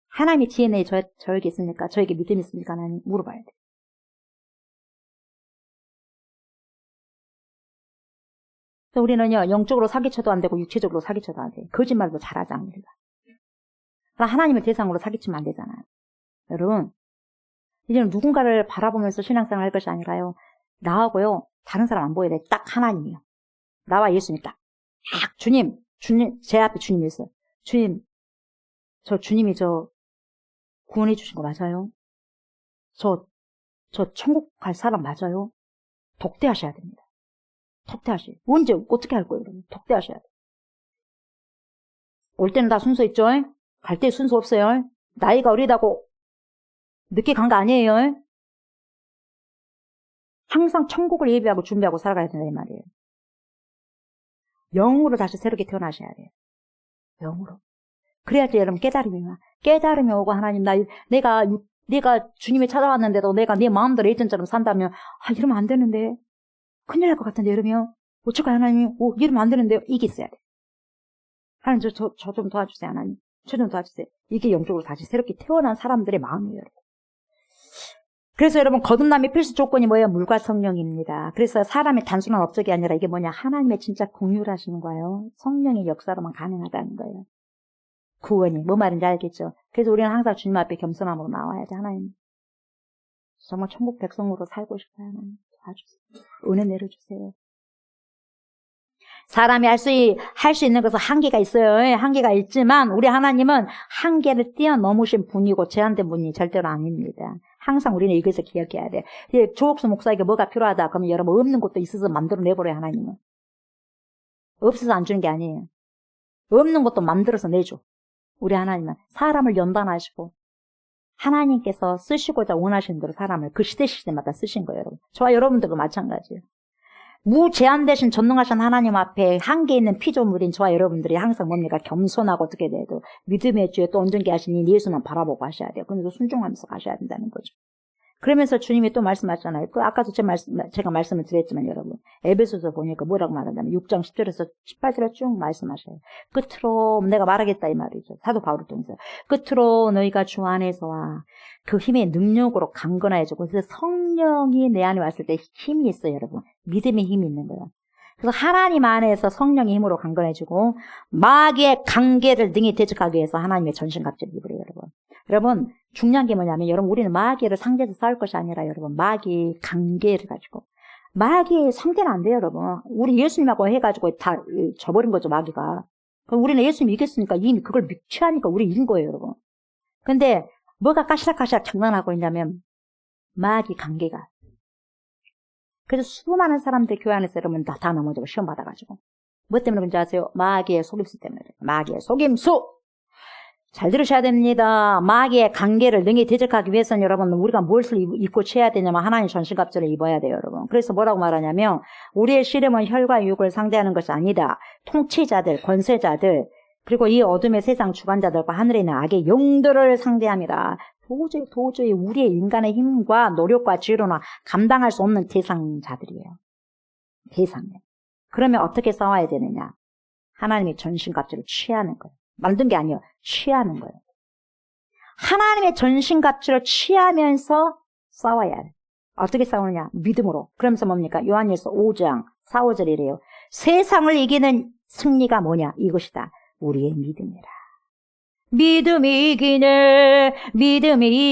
하나님의 DNA 저에게 있습니까? 저에게 믿음이 있습니까? 하나님 물어봐야 돼. 우리는요, 영적으로 사기쳐도 안 되고, 육체적으로 사기쳐도 안 돼. 거짓말도 잘하지 않습니다. 하나님의 대상으로 사기치면 안 되잖아요. 여러분, 이제는 누군가를 바라보면서 신앙생활 할 것이 아니라요, 나하고요, 다른 사람 안 보여야 돼. 딱 하나님이요. 나와 예수님 딱 주님, 제 앞에 주님이 있어요. 주님, 주님이 구원해 주신 거 맞아요? 저 천국 갈 사람 맞아요? 독대하셔야 됩니다. 독대하셔야 돼요. 언제, 어떻게 할 거예요, 여러분? 독대하셔야 돼요. 올 때는 다 순서 있죠? 갈 때 순서 없어요? 나이가 어리다고 늦게 간 거 아니에요? 항상 천국을 예비하고 준비하고 살아가야 된다, 이 말이에요. 영으로 다시 새롭게 태어나셔야 돼요. 영으로. 그래야지 여러분 깨달음이 오고 하나님 내가 주님이 찾아왔는데도 내가 내 마음대로 예전처럼 산다면 이러면 안 되는데 큰일 날 것 같은데 이러면 어쩔까 하나님 이러면 안 되는데 이게 있어야 돼. 하나님 저 좀 도와주세요 하나님. 저 좀 도와주세요. 이게 영적으로 다시 새롭게 태어난 사람들의 마음이에요. 여러분. 그래서 여러분 거듭남의 필수 조건이 뭐예요? 물과 성령입니다. 그래서 사람의 단순한 업적이 아니라 이게 뭐냐? 하나님의 진짜 공유하시는 거예요. 성령의 역사로만 가능하다는 거예요. 구원이 뭐 말인지 알겠죠? 그래서 우리는 항상 주님 앞에 겸손함으로 나와야지. 하나님 정말 천국 백성으로 살고 싶어요. 하나님 도와주세요. 은혜 내려주세요. 사람이 할 수 있는 것은 한계가 있어요. 한계가 있지만 우리 하나님은 한계를 뛰어넘으신 분이고 제한된 분이 절대로 아닙니다. 항상 우리는 이것을 기억해야 돼. 조옥수 목사에게 뭐가 필요하다 그러면 여러분 없는 것도 있어서 만들어 내버려요. 하나님은 없어서 안 주는 게 아니에요. 없는 것도 만들어서 내줘. 우리 하나님은 사람을 연단하시고 하나님께서 쓰시고자 원하시는 대로 사람을 그 시대마다 쓰신 거예요. 여러분. 저와 여러분들도 마찬가지예요. 무제한되신 전능하신 하나님 앞에 한계 있는 피조물인 저와 여러분들이 항상 뭡니까? 겸손하고 어떻게 돼도 믿음의 주에 또 온전케 하시니 예수만 바라보고 하셔야 돼요. 그래서 순종하면서 가셔야 된다는 거죠. 그러면서 주님이 또 말씀하셨잖아요. 아까도 제가 말씀을 드렸지만 여러분 에베소서 보니까 뭐라고 말한다면 6장 10절에서 18절에 쭉 말씀하셔요. 끝으로 내가 말하겠다 이 말이죠. 사도 바울을 통해서 끝으로 너희가 주 안에서와 그 힘의 능력으로 강건해지고 그래서 성령이 내 안에 왔을 때 힘이 있어요. 여러분 믿음의 힘이 있는 거예요. 그래서 하나님 안에서 성령의 힘으로 강건해지고 마귀의 관계를 능히 대적하기 위해서 하나님의 전신갑주를 입으래요. 여러분 중요한 게 뭐냐면 여러분 우리는 마귀를 상대해서 싸울 것이 아니라 여러분 마귀 관계를 가지고 마귀 상대는 안 돼요. 여러분 우리 예수님하고 해가지고 다 져버린 거죠. 마귀가. 그럼 우리는 예수님 이겼으니까 이미 그걸 취하니까 우리 이긴 거예요. 여러분 근데 뭐가 까시락까시락 장난하고 있냐면 마귀 관계가. 그래서 수많은 사람들 교회 안에서 여러분 다 넘어지고 시험 받아가지고 뭐 때문에 그런지 아세요? 마귀의 속임수 때문에. 마귀의 속임수. 잘 들으셔야 됩니다. 마귀의 관계를 능히 대적하기 위해서는 여러분 우리가 무엇을 입고 취해야 되냐면 하나님 전신갑주를 입어야 돼요. 여러분. 그래서 뭐라고 말하냐면 우리의 씨름은 혈과 육을 상대하는 것이 아니다. 통치자들, 권세자들 그리고 이 어둠의 세상 주관자들과 하늘에 있는 악의 영들을 상대합니다. 도저히 우리의 인간의 힘과 노력과 지혜로는 감당할 수 없는 대상자들이에요. 대상이에요. 그러면 어떻게 싸워야 되느냐? 하나님의 전신갑주를 취하는 거예요. 만든 게 아니에요. 취하는 거예요. 하나님의 전신갑주를 취하면서 싸워야 해요. 어떻게 싸우느냐? 믿음으로. 그러면서 뭡니까? 요한일서 5장 4, 5절이래요. 세상을 이기는 승리가 뭐냐? 이것이다. 우리의 믿음이라. 믿음이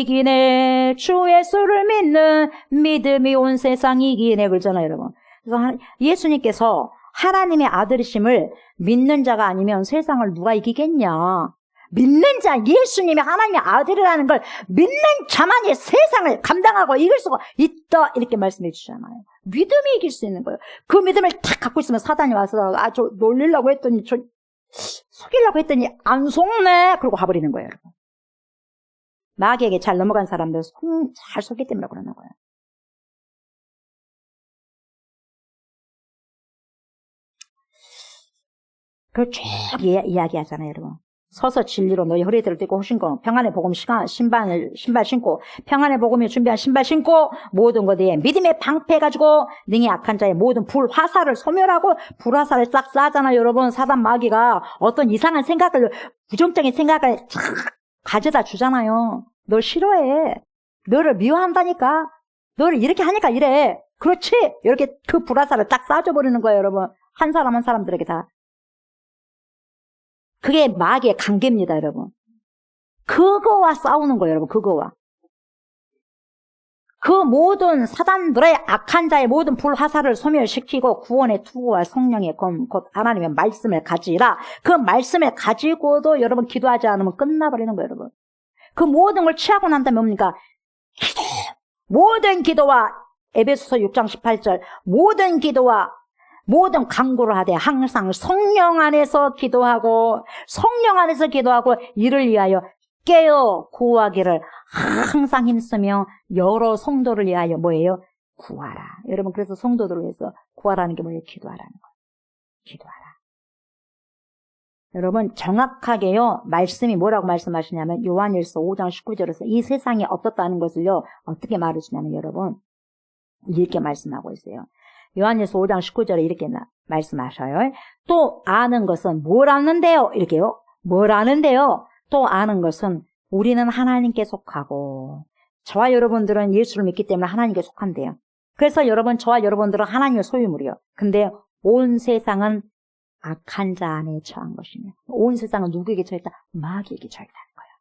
이기네. 주 예수를 믿는 믿음이 온 세상 이기네. 그러잖아요, 여러분. 그래서 예수님께서 하나님의 아들이심을 믿는 자가 아니면 세상을 누가 이기겠냐. 믿는 자, 예수님이 하나님의 아들이라는 걸 믿는 자만이 세상을 감당하고 이길 수가 있다. 이렇게 말씀해 주잖아요. 믿음이 이길 수 있는 거예요. 그 믿음을 탁 갖고 있으면 사단이 와서 저 놀리려고 했더니 속이려고 했더니 안 속네. 그러고 가버리는 거예요. 여러분. 마귀에게 잘 넘어간 사람들 잘 속기 때문에 그러는 거예요. 그걸 쭉 이야기하잖아요, 여러분. 서서 진리로 너희 허리들을 띠고 신고 평안의 복음 신발 신고 평안의 복음이 준비한 신발 신고 모든 것에 믿음의 방패 가지고 능히 악한 자의 모든 불화살을 소멸하고 불화살을 싹 쏴잖아요. 여러분 사단 마귀가 어떤 이상한 생각을 부정적인 생각을 쫙 가져다 주잖아요. 널 싫어해. 너를 미워한다니까. 너를 이렇게 하니까 이래. 그렇지. 이렇게 그 불화살을 딱 쏴줘버리는 거예요. 여러분. 한 사람 한 사람들에게 다. 그게 마귀의 관계입니다, 여러분. 그거와 싸우는 거예요, 여러분. 그거와. 그 모든 사단들의 악한 자의 모든 불화살을 소멸시키고 구원의 투구와 성령의 검, 곧 하나님의 말씀을 가지라. 그 말씀을 가지고도 여러분 기도하지 않으면 끝나버리는 거예요, 여러분. 그 모든 걸 취하고 난 다음에 뭡니까? 기도. 모든 기도와 에베소서 6장 18절 모든 기도와 모든 간구를 하되 항상 성령 안에서 기도하고 이를 위하여 깨어 구하기를 항상 힘쓰며 여러 성도를 위하여 뭐예요? 구하라. 여러분 그래서 성도들을 위해서 구하라는 게 뭐예요? 기도하라는 거예요. 기도하라. 여러분 정확하게요. 말씀이 뭐라고 말씀하시냐면 요한일서 5장 19절에서 이 세상이 어떻다는 것을요. 어떻게 말해주냐면 여러분 이렇게 말씀하고 있어요. 요한일서 5장 19절에 이렇게 말씀하셔요. 또 아는 것은 뭘 아는데요? 이렇게요. 뭘 아는데요? 또 아는 것은 우리는 하나님께 속하고 저와 여러분들은 예수를 믿기 때문에 하나님께 속한대요. 그래서 저와 여러분들은 하나님의 소유물이요. 근데 온 세상은 악한 자 안에 처한 것이며 온 세상은 누구에게 처했다? 마귀에게 처했다는 거예요.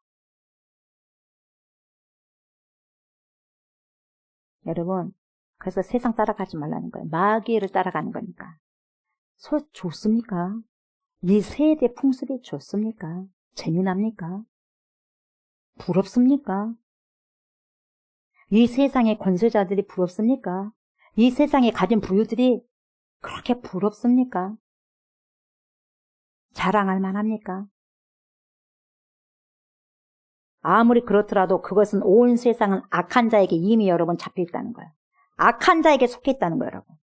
여러분 그래서 세상 따라가지 말라는 거예요. 마귀를 따라가는 거니까. 좋습니까? 이 세대 풍습이 좋습니까? 재미납니까? 부럽습니까? 이 세상의 권세자들이 부럽습니까? 이 세상에 가진 부유들이 그렇게 부럽습니까? 자랑할 만합니까? 아무리 그렇더라도 그것은 온 세상은 악한 자에게 이미 여러분 잡혀 있다는 거예요. 악한 자에게 속해 있다는 거예요, 여러분.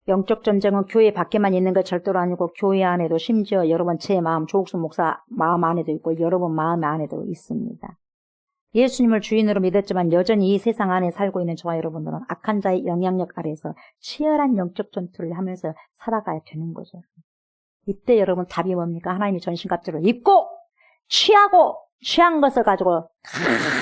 영적 전쟁은 교회 밖에만 있는 것 절대로 아니고 교회 안에도 심지어 여러분 제 마음, 조옥순 목사 마음 안에도 있고 여러분 마음 안에도 있습니다. 예수님을 주인으로 믿었지만 여전히 이 세상 안에 살고 있는 저와 여러분들은 악한 자의 영향력 아래에서 치열한 영적 전투를 하면서 살아가야 되는 거죠. 이때 여러분 답이 뭡니까? 하나님의 전신갑주를 입고 취한 것을 가지고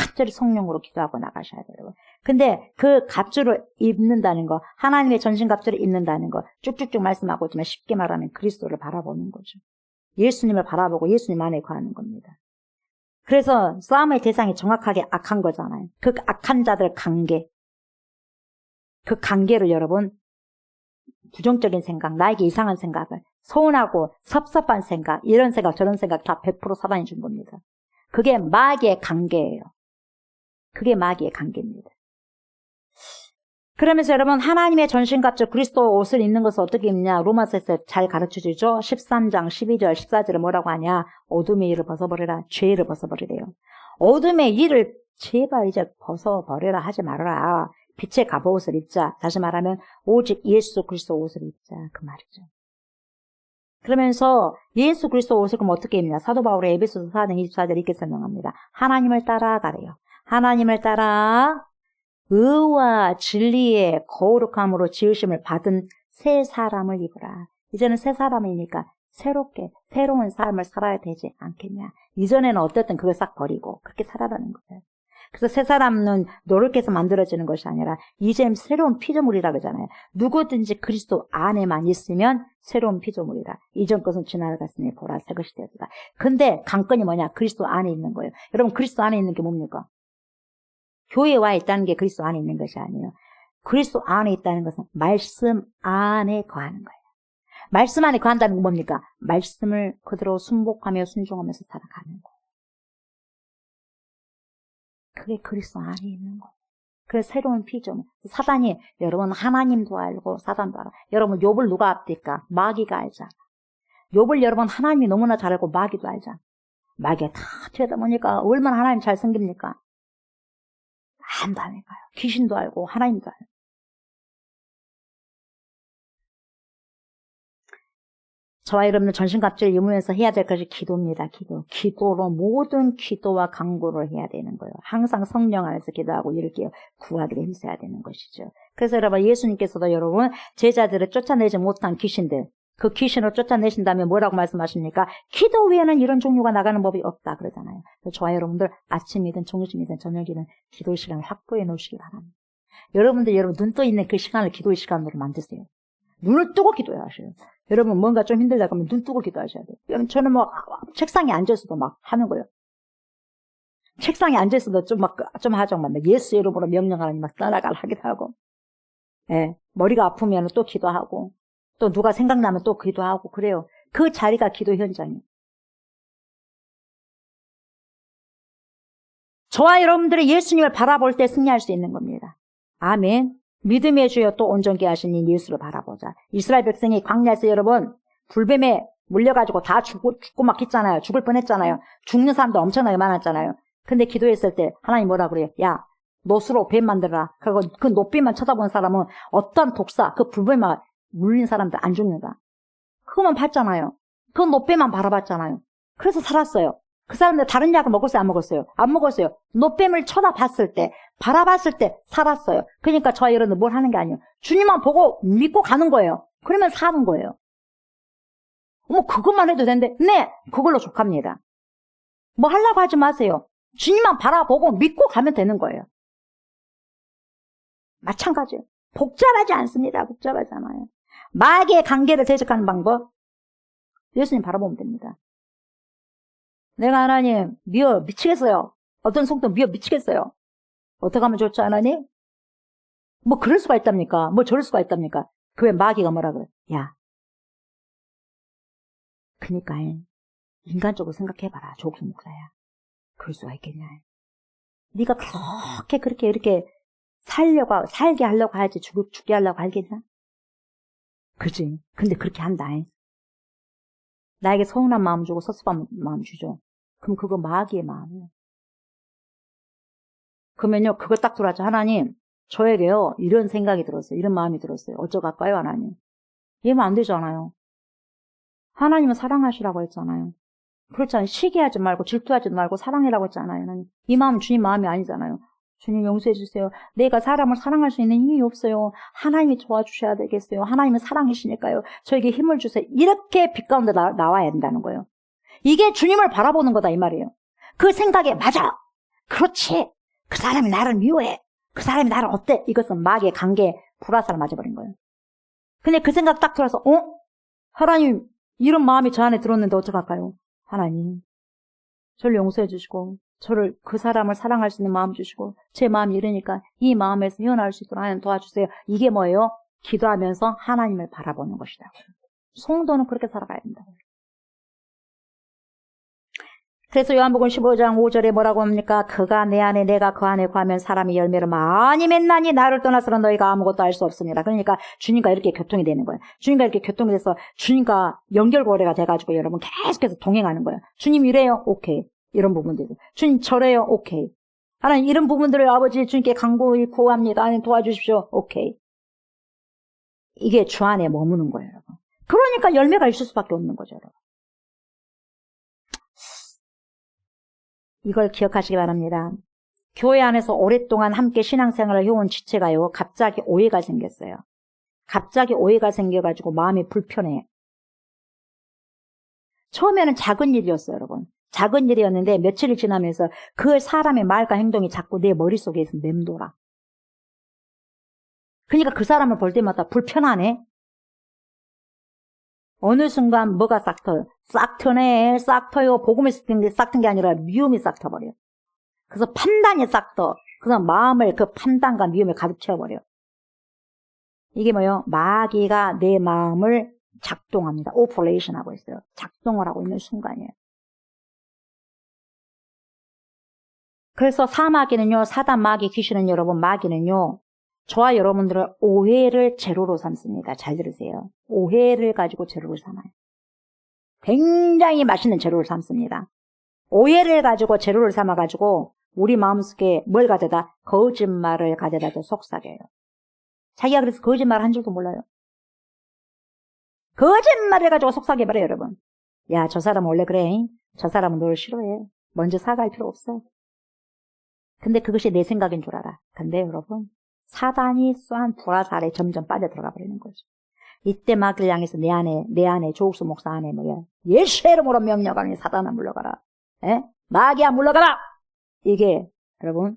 갑자기 성령으로 기도하고 나가셔야 돼요. 여러분. 근데 그 갑주를 입는다는 거, 하나님의 전신갑주를 입는다는 거 쭉쭉쭉 말씀하고 있지만 쉽게 말하면 그리스도를 바라보는 거죠. 예수님을 바라보고 예수님 안에 거하는 겁니다. 그래서 싸움의 대상이 정확하게 악한 거잖아요. 그 악한 자들 관계, 그 관계를 여러분 부정적인 생각, 나에게 이상한 생각을 서운하고 섭섭한 생각, 이런 생각 저런 생각 다 100% 사단이 준 겁니다. 그게 마귀의 관계예요. 그게 마귀의 관계입니다. 그러면서 여러분 하나님의 전신갑주 그리스도 옷을 입는 것을 어떻게 입냐? 로마서에서 잘 가르쳐주죠. 13장 12절 14절에 뭐라고 하냐? 어둠의 일을 벗어버려라. 죄를 벗어버리래요. 어둠의 일을 제발 이제 벗어버려라 하지 말아라. 빛의 갑옷을 입자. 다시 말하면 오직 예수 그리스도 옷을 입자. 그 말이죠. 그러면서 예수 그리스도 옷을 그럼 어떻게 입냐? 사도 바울의 에베소서 4장 24절 이렇게 설명합니다. 하나님을 따라가래요. 하나님을 따라 의와 진리의 거룩함으로 지으심을 받은 새 사람을 입으라. 이제는 새 사람이니까 새롭게 새로운 삶을 살아야 되지 않겠냐. 이전에는 어쨌든 그걸 싹 버리고 그렇게 살아라는 거예요. 그래서 새 사람은 노력해서 만들어지는 것이 아니라 이제 새로운 피조물이라 그러잖아요. 누구든지 그리스도 안에만 있으면 새로운 피조물이라. 이전 것은 지나갔으니 보라 새 것이 되었다. 근데 관건이 뭐냐? 그리스도 안에 있는 거예요. 여러분 그리스도 안에 있는 게 뭡니까? 교회에 와 있다는 게 그리스도 안에 있는 것이 아니에요. 그리스도 안에 있다는 것은 말씀 안에 거하는 거예요. 말씀 안에 거한다는 건 뭡니까? 말씀을 그대로 순복하며 순종하면서 살아가는 거예요. 그게 그리스도 안에 있는 거예요. 그래서 새로운 피조물. 사단이 여러분 하나님도 알고 사단도 알아. 여러분 욥을 누가 압니까? 마귀가 알잖아. 욥을 여러분 하나님이 너무나 잘 알고 마귀도 알잖아. 마귀가 다 들여다보니까 얼마나 하나님 잘 생깁니까? 안다니까요. 귀신도 알고 하나님도 알고. 저와 여러분들 전신갑주를 입으면서 해야 될 것이 기도입니다. 기도로 모든 기도와 간구를 해야 되는 거예요. 항상 성령 안에서 기도하고 이렇게 구하기를 힘써야 되는 것이죠. 그래서 여러분 예수님께서도 여러분 제자들을 쫓아내지 못한 귀신들, 그 귀신을 쫓아내신다면 뭐라고 말씀하십니까? 기도 외에는 이런 종류가 나가는 법이 없다 그러잖아요. 저와 여러분들 아침이든 점심이든 저녁이든 기도 시간을 확보해 놓으시기 바랍니다. 여러분 눈 떠 있는 그 시간을 기도의 시간으로 만드세요. 눈을 뜨고 기도해야 하셔요. 여러분 뭔가 좀 힘들다 그러면 눈 뜨고 기도하셔야 돼요. 저는 책상에 앉아서도 막 하는 거예요. 책상에 앉아서도 좀 하죠. 예수 이름으로 명령하라니 막 따라가라 하기도 하고. 예, 머리가 아프면 또 기도하고. 또 누가 생각나면 또 기도하고 그래요. 그 자리가 기도 현장이에요. 저와 여러분들이 예수님을 바라볼 때 승리할 수 있는 겁니다. 아멘. 믿음의 주여 또 온전케 하신 이 예수를 바라보자. 이스라엘 백성이 광야에서 여러분 불뱀에 물려가지고 다 죽고 막 했잖아요. 죽을 뻔했잖아요. 죽는 사람도 엄청나게 많았잖아요. 근데 기도했을 때 하나님 뭐라 그래요? 야, 노수로 뱀 만들어라. 그리고 그 노뱀만 쳐다본 사람은 어떤 독사, 그 불뱀에 물린 사람들 안 죽는다. 그거만 봤잖아요. 그 노뱀만 바라봤잖아요. 그래서 살았어요. 그 사람들 다른 약을 먹었어요? 안 먹었어요? 안 먹었어요. 노뱀을 쳐다봤을 때, 바라봤을 때 살았어요. 그러니까 저와 여러분들 뭘 하는 게 아니에요. 주님만 보고 믿고 가는 거예요. 그러면 사는 거예요. 그것만 해도 되는데, 네, 그걸로 족합니다. 뭐 하려고 하지 마세요. 주님만 바라보고 믿고 가면 되는 거예요. 마찬가지예요. 복잡하지 않습니다. 복잡하지 않아요. 마귀의 관계를 대적하는 방법, 예수님 바라보면 됩니다. 내가 하나님 미치겠어요. 어떤 성도 미치겠어요. 어떻게 하면 좋죠, 하나님? 그럴 수가 있답니까? 저럴 수가 있답니까? 그 왜 마귀가 뭐라 그래? 야, 그니까 인간적으로 생각해봐라. 조국수 목사야. 그럴 수가 있겠냐? 네가 그렇게 이렇게 살게 하려고 하지 죽게 하려고 하겠냐? 그지? 근데 그렇게 한다. 나에게 서운한 마음 주고 섭섭한 마음 주죠. 그럼 그거 마귀의 마음이에요. 그러면요, 그거 딱 들어왔죠. 하나님, 저에게요, 이런 생각이 들었어요. 이런 마음이 들었어요. 어쩌갈까요, 하나님? 이러면 안 되잖아요. 하나님은 사랑하시라고 했잖아요. 그렇잖아요. 시기하지 말고, 질투하지 말고, 사랑해라고 했잖아요. 하나님. 이 마음은 주님 마음이 아니잖아요. 주님 용서해 주세요. 내가 사람을 사랑할 수 있는 힘이 없어요. 하나님이 도와주셔야 되겠어요. 하나님은 사랑이시니까요. 저에게 힘을 주세요. 이렇게 빛 가운데 나와야 된다는 거예요. 이게 주님을 바라보는 거다 이 말이에요. 그 생각에 맞아. 그렇지. 그 사람이 나를 미워해. 그 사람이 나를 어때? 이것은 마귀의 관계에 불화살을 맞아버린 거예요. 근데 그 생각 딱 들어서 하나님 이런 마음이 저 안에 들었는데 어떡할까요? 하나님 저를 용서해 주시고 저를 그 사람을 사랑할 수 있는 마음 주시고 제 마음이 이러니까 이 마음에서 헤어나올 수 있도록 하나님 도와주세요. 이게 뭐예요? 기도하면서 하나님을 바라보는 것이다. 성도는 그렇게 살아가야 된다. 그래서 요한복음 15장 5절에 뭐라고 합니까? 그가 내 안에 내가 그 안에 거하면 사람이 열매를 많이 맺나니 나를 떠나서는 너희가 아무것도 알 수 없습니다. 그러니까 주님과 이렇게 교통이 되는 거예요. 주님과 이렇게 교통이 돼서 주님과 연결고리가 돼가지고 여러분 계속해서 동행하는 거예요. 주님 이래요? 오케이. 이런 부분들. 주님 저래요? 오케이. 하나님 이런 부분들을 아버지 주님께 간구히 구합니다. 하나님 도와주십시오. 오케이. 이게 주 안에 머무는 거예요, 여러분. 그러니까 열매가 있을 수밖에 없는 거죠, 여러분. 이걸 기억하시기 바랍니다. 교회 안에서 오랫동안 함께 신앙생활을 해온 지체가요, 갑자기 오해가 생겼어요. 갑자기 오해가 생겨가지고 마음이 불편해. 처음에는 작은 일이었어요, 여러분. 작은 일이었는데 며칠이 지나면서 그 사람의 말과 행동이 자꾸 내 머릿속에서 맴돌아. 그러니까 그 사람을 볼 때마다 불편하네. 어느 순간 뭐가 싹 터요? 싹 터네, 싹 터요. 복음이 싹 튼 게 아니라 미움이 싹 터버려. 그래서 판단이 싹 터. 그래서 마음을 그 판단과 미움에 가득 채워버려. 이게 뭐예요? 마귀가 내 마음을 작동합니다. 오퍼레이션 하고 있어요. 작동을 하고 있는 순간이에요. 그래서 사마귀는요, 사단 마귀 귀신은 여러분, 마귀는요, 저와 여러분들은 오해를 재료로 삼습니다. 잘 들으세요. 오해를 가지고 재료를 삼아요. 굉장히 맛있는 재료를 삼습니다. 오해를 가지고 재료를 삼아가지고 우리 마음속에 뭘 가져다? 거짓말을 가져다 속삭여요. 자기가 그래서 거짓말을 한 줄도 몰라요. 거짓말 해가지고 속삭여버려요, 여러분. 야, 저 사람은 원래 그래. 저 사람은 널 싫어해. 먼저 사과할 필요 없어. 근데 그것이 내 생각인 줄 알아. 근데 여러분, 사단이 쏘한 불화살에 점점 빠져들어가 버리는 거죠. 이때 마귀를 향해서 내 안에 조옥수 목사 안에 뭐야? 예수의 이름으로 명령하니 사단아 물러가라. 에? 마귀야 물러가라. 이게 여러분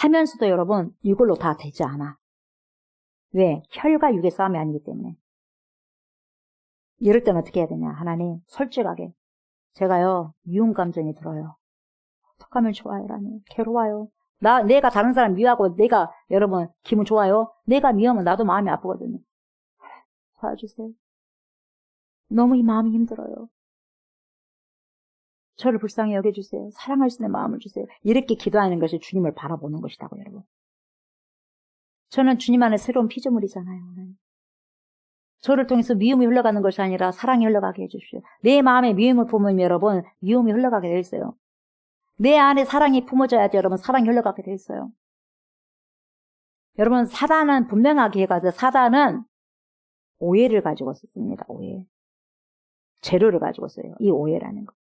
하면서도 여러분 이걸로 다 되지 않아. 왜? 혈과 육의 싸움이 아니기 때문에. 이럴 때는 어떻게 해야 되냐? 하나님 솔직하게 제가요 미움 감정이 들어요. 어떡하면 좋아요? 라니 괴로워요. 내가 다른 사람 미워하고 내가 여러분 기분 좋아요? 내가 미우면 나도 마음이 아프거든요. 도와주세요. 너무 이 마음이 힘들어요. 저를 불쌍히 여겨주세요. 사랑할 수 있는 마음을 주세요. 이렇게 기도하는 것이 주님을 바라보는 것이라고 여러분. 저는 주님 안에 새로운 피조물이잖아요. 저를 통해서 미움이 흘러가는 것이 아니라 사랑이 흘러가게 해주십시오. 내 마음에 미움을 품으면 여러분 미움이 흘러가게 돼 있어요. 내 안에 사랑이 품어져야지 여러분 사랑이 흘러가게 돼 있어요. 여러분 사단은 분명하게 해가지고 사단은 오해를 가지고 썼습니다. 오해. 재료를 가지고 써요. 이 오해라는 거.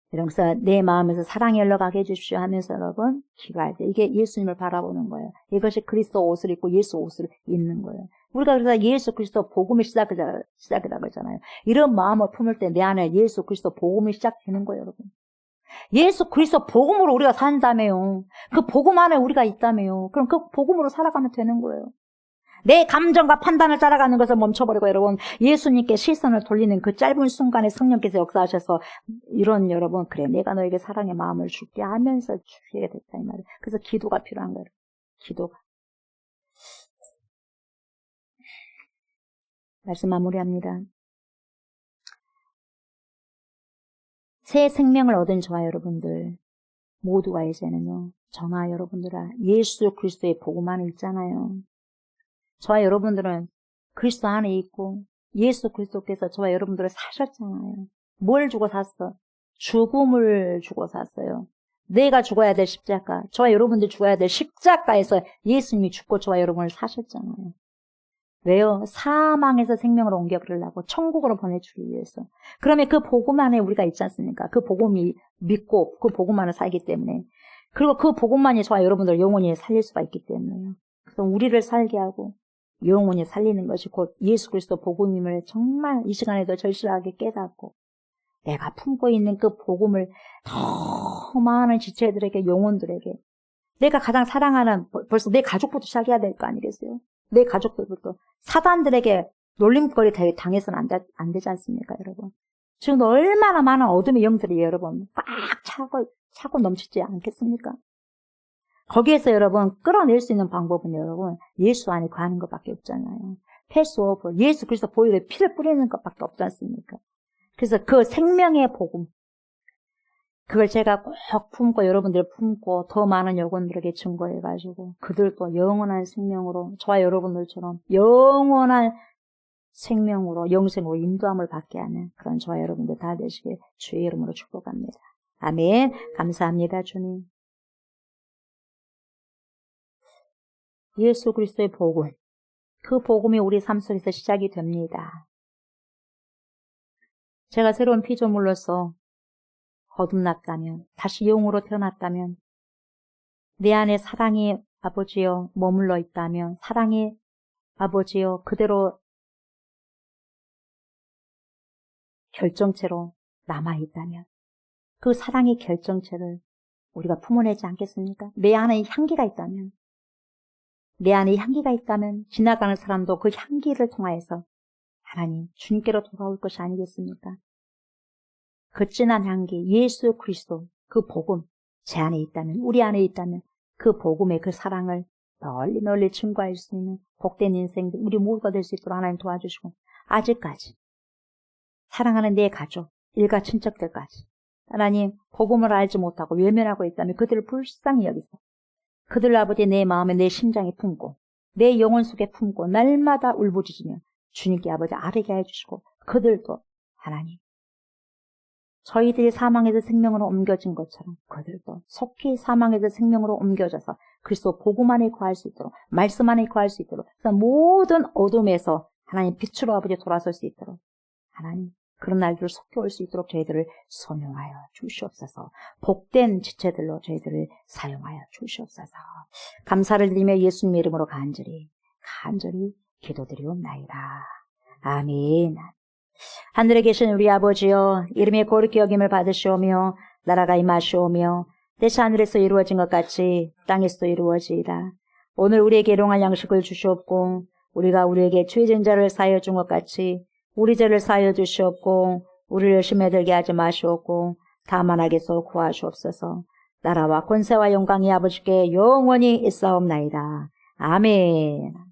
그래서 내 마음에서 사랑이 흘러가게 해주십시오 하면서 여러분 기도할 때 이게 예수님을 바라보는 거예요. 이것이 그리스도 옷을 입고 예수 옷을 입는 거예요. 우리가 그래서 예수 그리스도 복음의 시작이라고 했잖아요. 이런 마음을 품을 때 내 안에 예수 그리스도 복음이 시작되는 거예요, 여러분. 예수 그리스도 복음으로 우리가 산다며요. 그 복음 안에 우리가 있다며요. 그럼 그 복음으로 살아가면 되는 거예요. 내 감정과 판단을 따라가는 것을 멈춰버리고 여러분 예수님께 시선을 돌리는 그 짧은 순간에 성령께서 역사하셔서 이런 여러분 그래 내가 너에게 사랑의 마음을 줄게 하면서 주게 됐다 이 말이에요. 그래서 기도가 필요한 거예요. 기도가. 말씀 마무리합니다. 새 생명을 얻은 저와 여러분들 모두가 이제는요 저나 여러분들아 예수 그리스도의 복음 안에 있잖아요. 저와 여러분들은 그리스도 안에 있고 예수 그리스도께서 저와 여러분들을 사셨잖아요. 뭘 주고 샀어? 죽음을 주고 샀어요. 내가 죽어야 될 십자가, 저와 여러분들 죽어야 될 십자가에서 예수님이 죽고 저와 여러분을 사셨잖아요. 왜요? 사망에서 생명으로 옮겨버리려고 천국으로 보내주기 위해서. 그러면 그 복음 안에 우리가 있지 않습니까? 그 복음이 믿고 그 복음 안에 살기 때문에. 그리고 그 복음만이 저와 여러분들 영원히 살릴 수가 있기 때문에요. 그래서 우리를 살게 하고 영혼이 살리는 것이 곧 예수 그리스도 복음임을 정말 이 시간에도 절실하게 깨닫고 내가 품고 있는 그 복음을 더 많은 지체들에게 영혼들에게 내가 가장 사랑하는 벌써 내 가족부터 시작해야 될 거 아니겠어요? 내 가족들부터 사단들에게 놀림거리 당해서는 안 되지 않습니까 여러분? 지금도 얼마나 많은 어둠의 영들이 여러분 꽉 차고 넘치지 않겠습니까? 거기에서 여러분 끌어낼 수 있는 방법은 여러분 예수 안에 거하는 것밖에 없잖아요. 패스오버 예수 그리스도 보혈에 피를 뿌리는 것밖에 없지 않습니까? 그래서 그 생명의 복음 그걸 제가 꼭 품고 여러분들 품고 더 많은 영혼들에게 증거해가지고 그들도 영원한 생명으로 저와 여러분들처럼 영원한 생명으로 영생으로 인도함을 받게 하는 그런 저와 여러분들 다 되시길 주의 이름으로 축복합니다. 아멘. 감사합니다 주님. 예수 그리스도의 복음, 그 복음이 우리 삶 속에서 시작이 됩니다. 제가 새로운 피조물로서 거듭났다면, 다시 영으로 태어났다면, 내 안에 사랑이 아버지여 머물러 있다면, 사랑이 아버지여 그대로 결정체로 남아있다면, 그 사랑의 결정체를 우리가 품어내지 않겠습니까? 내 안에 향기가 있다면, 내 안에 향기가 있다면 지나가는 사람도 그 향기를 통하여서 하나님 주님께로 돌아올 것이 아니겠습니까? 그 진한 향기 예수 그리스도 그 복음 제 안에 있다면 우리 안에 있다면 그 복음의 그 사랑을 널리 증거할 수 있는 복된 인생 우리 모두가 될 수 있도록 하나님 도와주시고 아직까지 사랑하는 내 가족 일가 친척들까지 하나님 복음을 알지 못하고 외면하고 있다면 그들을 불쌍히 여기서 그들 아버지 내 마음에 내 심장에 품고 내 영혼 속에 품고 날마다 울부짖으며 주님께 아버지 아뢰게 해주시고 그들도 하나님 저희들이 사망에서 생명으로 옮겨진 것처럼 그들도 속히 사망에서 생명으로 옮겨져서 그리스도 복음 안에 거할 수 있도록, 말씀 안에 거할 수 있도록, 모든 어둠에서 하나님 빛으로 아버지 돌아설 수 있도록 하나님 그런 날들을 속히 올 수 있도록 저희들을 선용하여 주시옵소서. 복된 지체들로 저희들을 사용하여 주시옵소서. 감사를 드리며 예수님의 이름으로 간절히 기도드리옵나이다. 아멘. 하늘에 계신 우리 아버지여, 이름의 거룩히 여김을 받으시오며 나라가 임하시오며 뜻이 하늘에서 이루어진 것 같이 땅에서도 이루어지이다. 오늘 우리에게 일용할 양식을 주시옵고 우리가 우리에게 죄진 자를 사하여 준 것 같이 우리 죄를 사하여 주시옵고 우리를 시험에 들게 하지 마시옵고 다만 악에서 구하시옵소서. 나라와 권세와 영광이 아버지께 영원히 있사옵나이다. 아멘.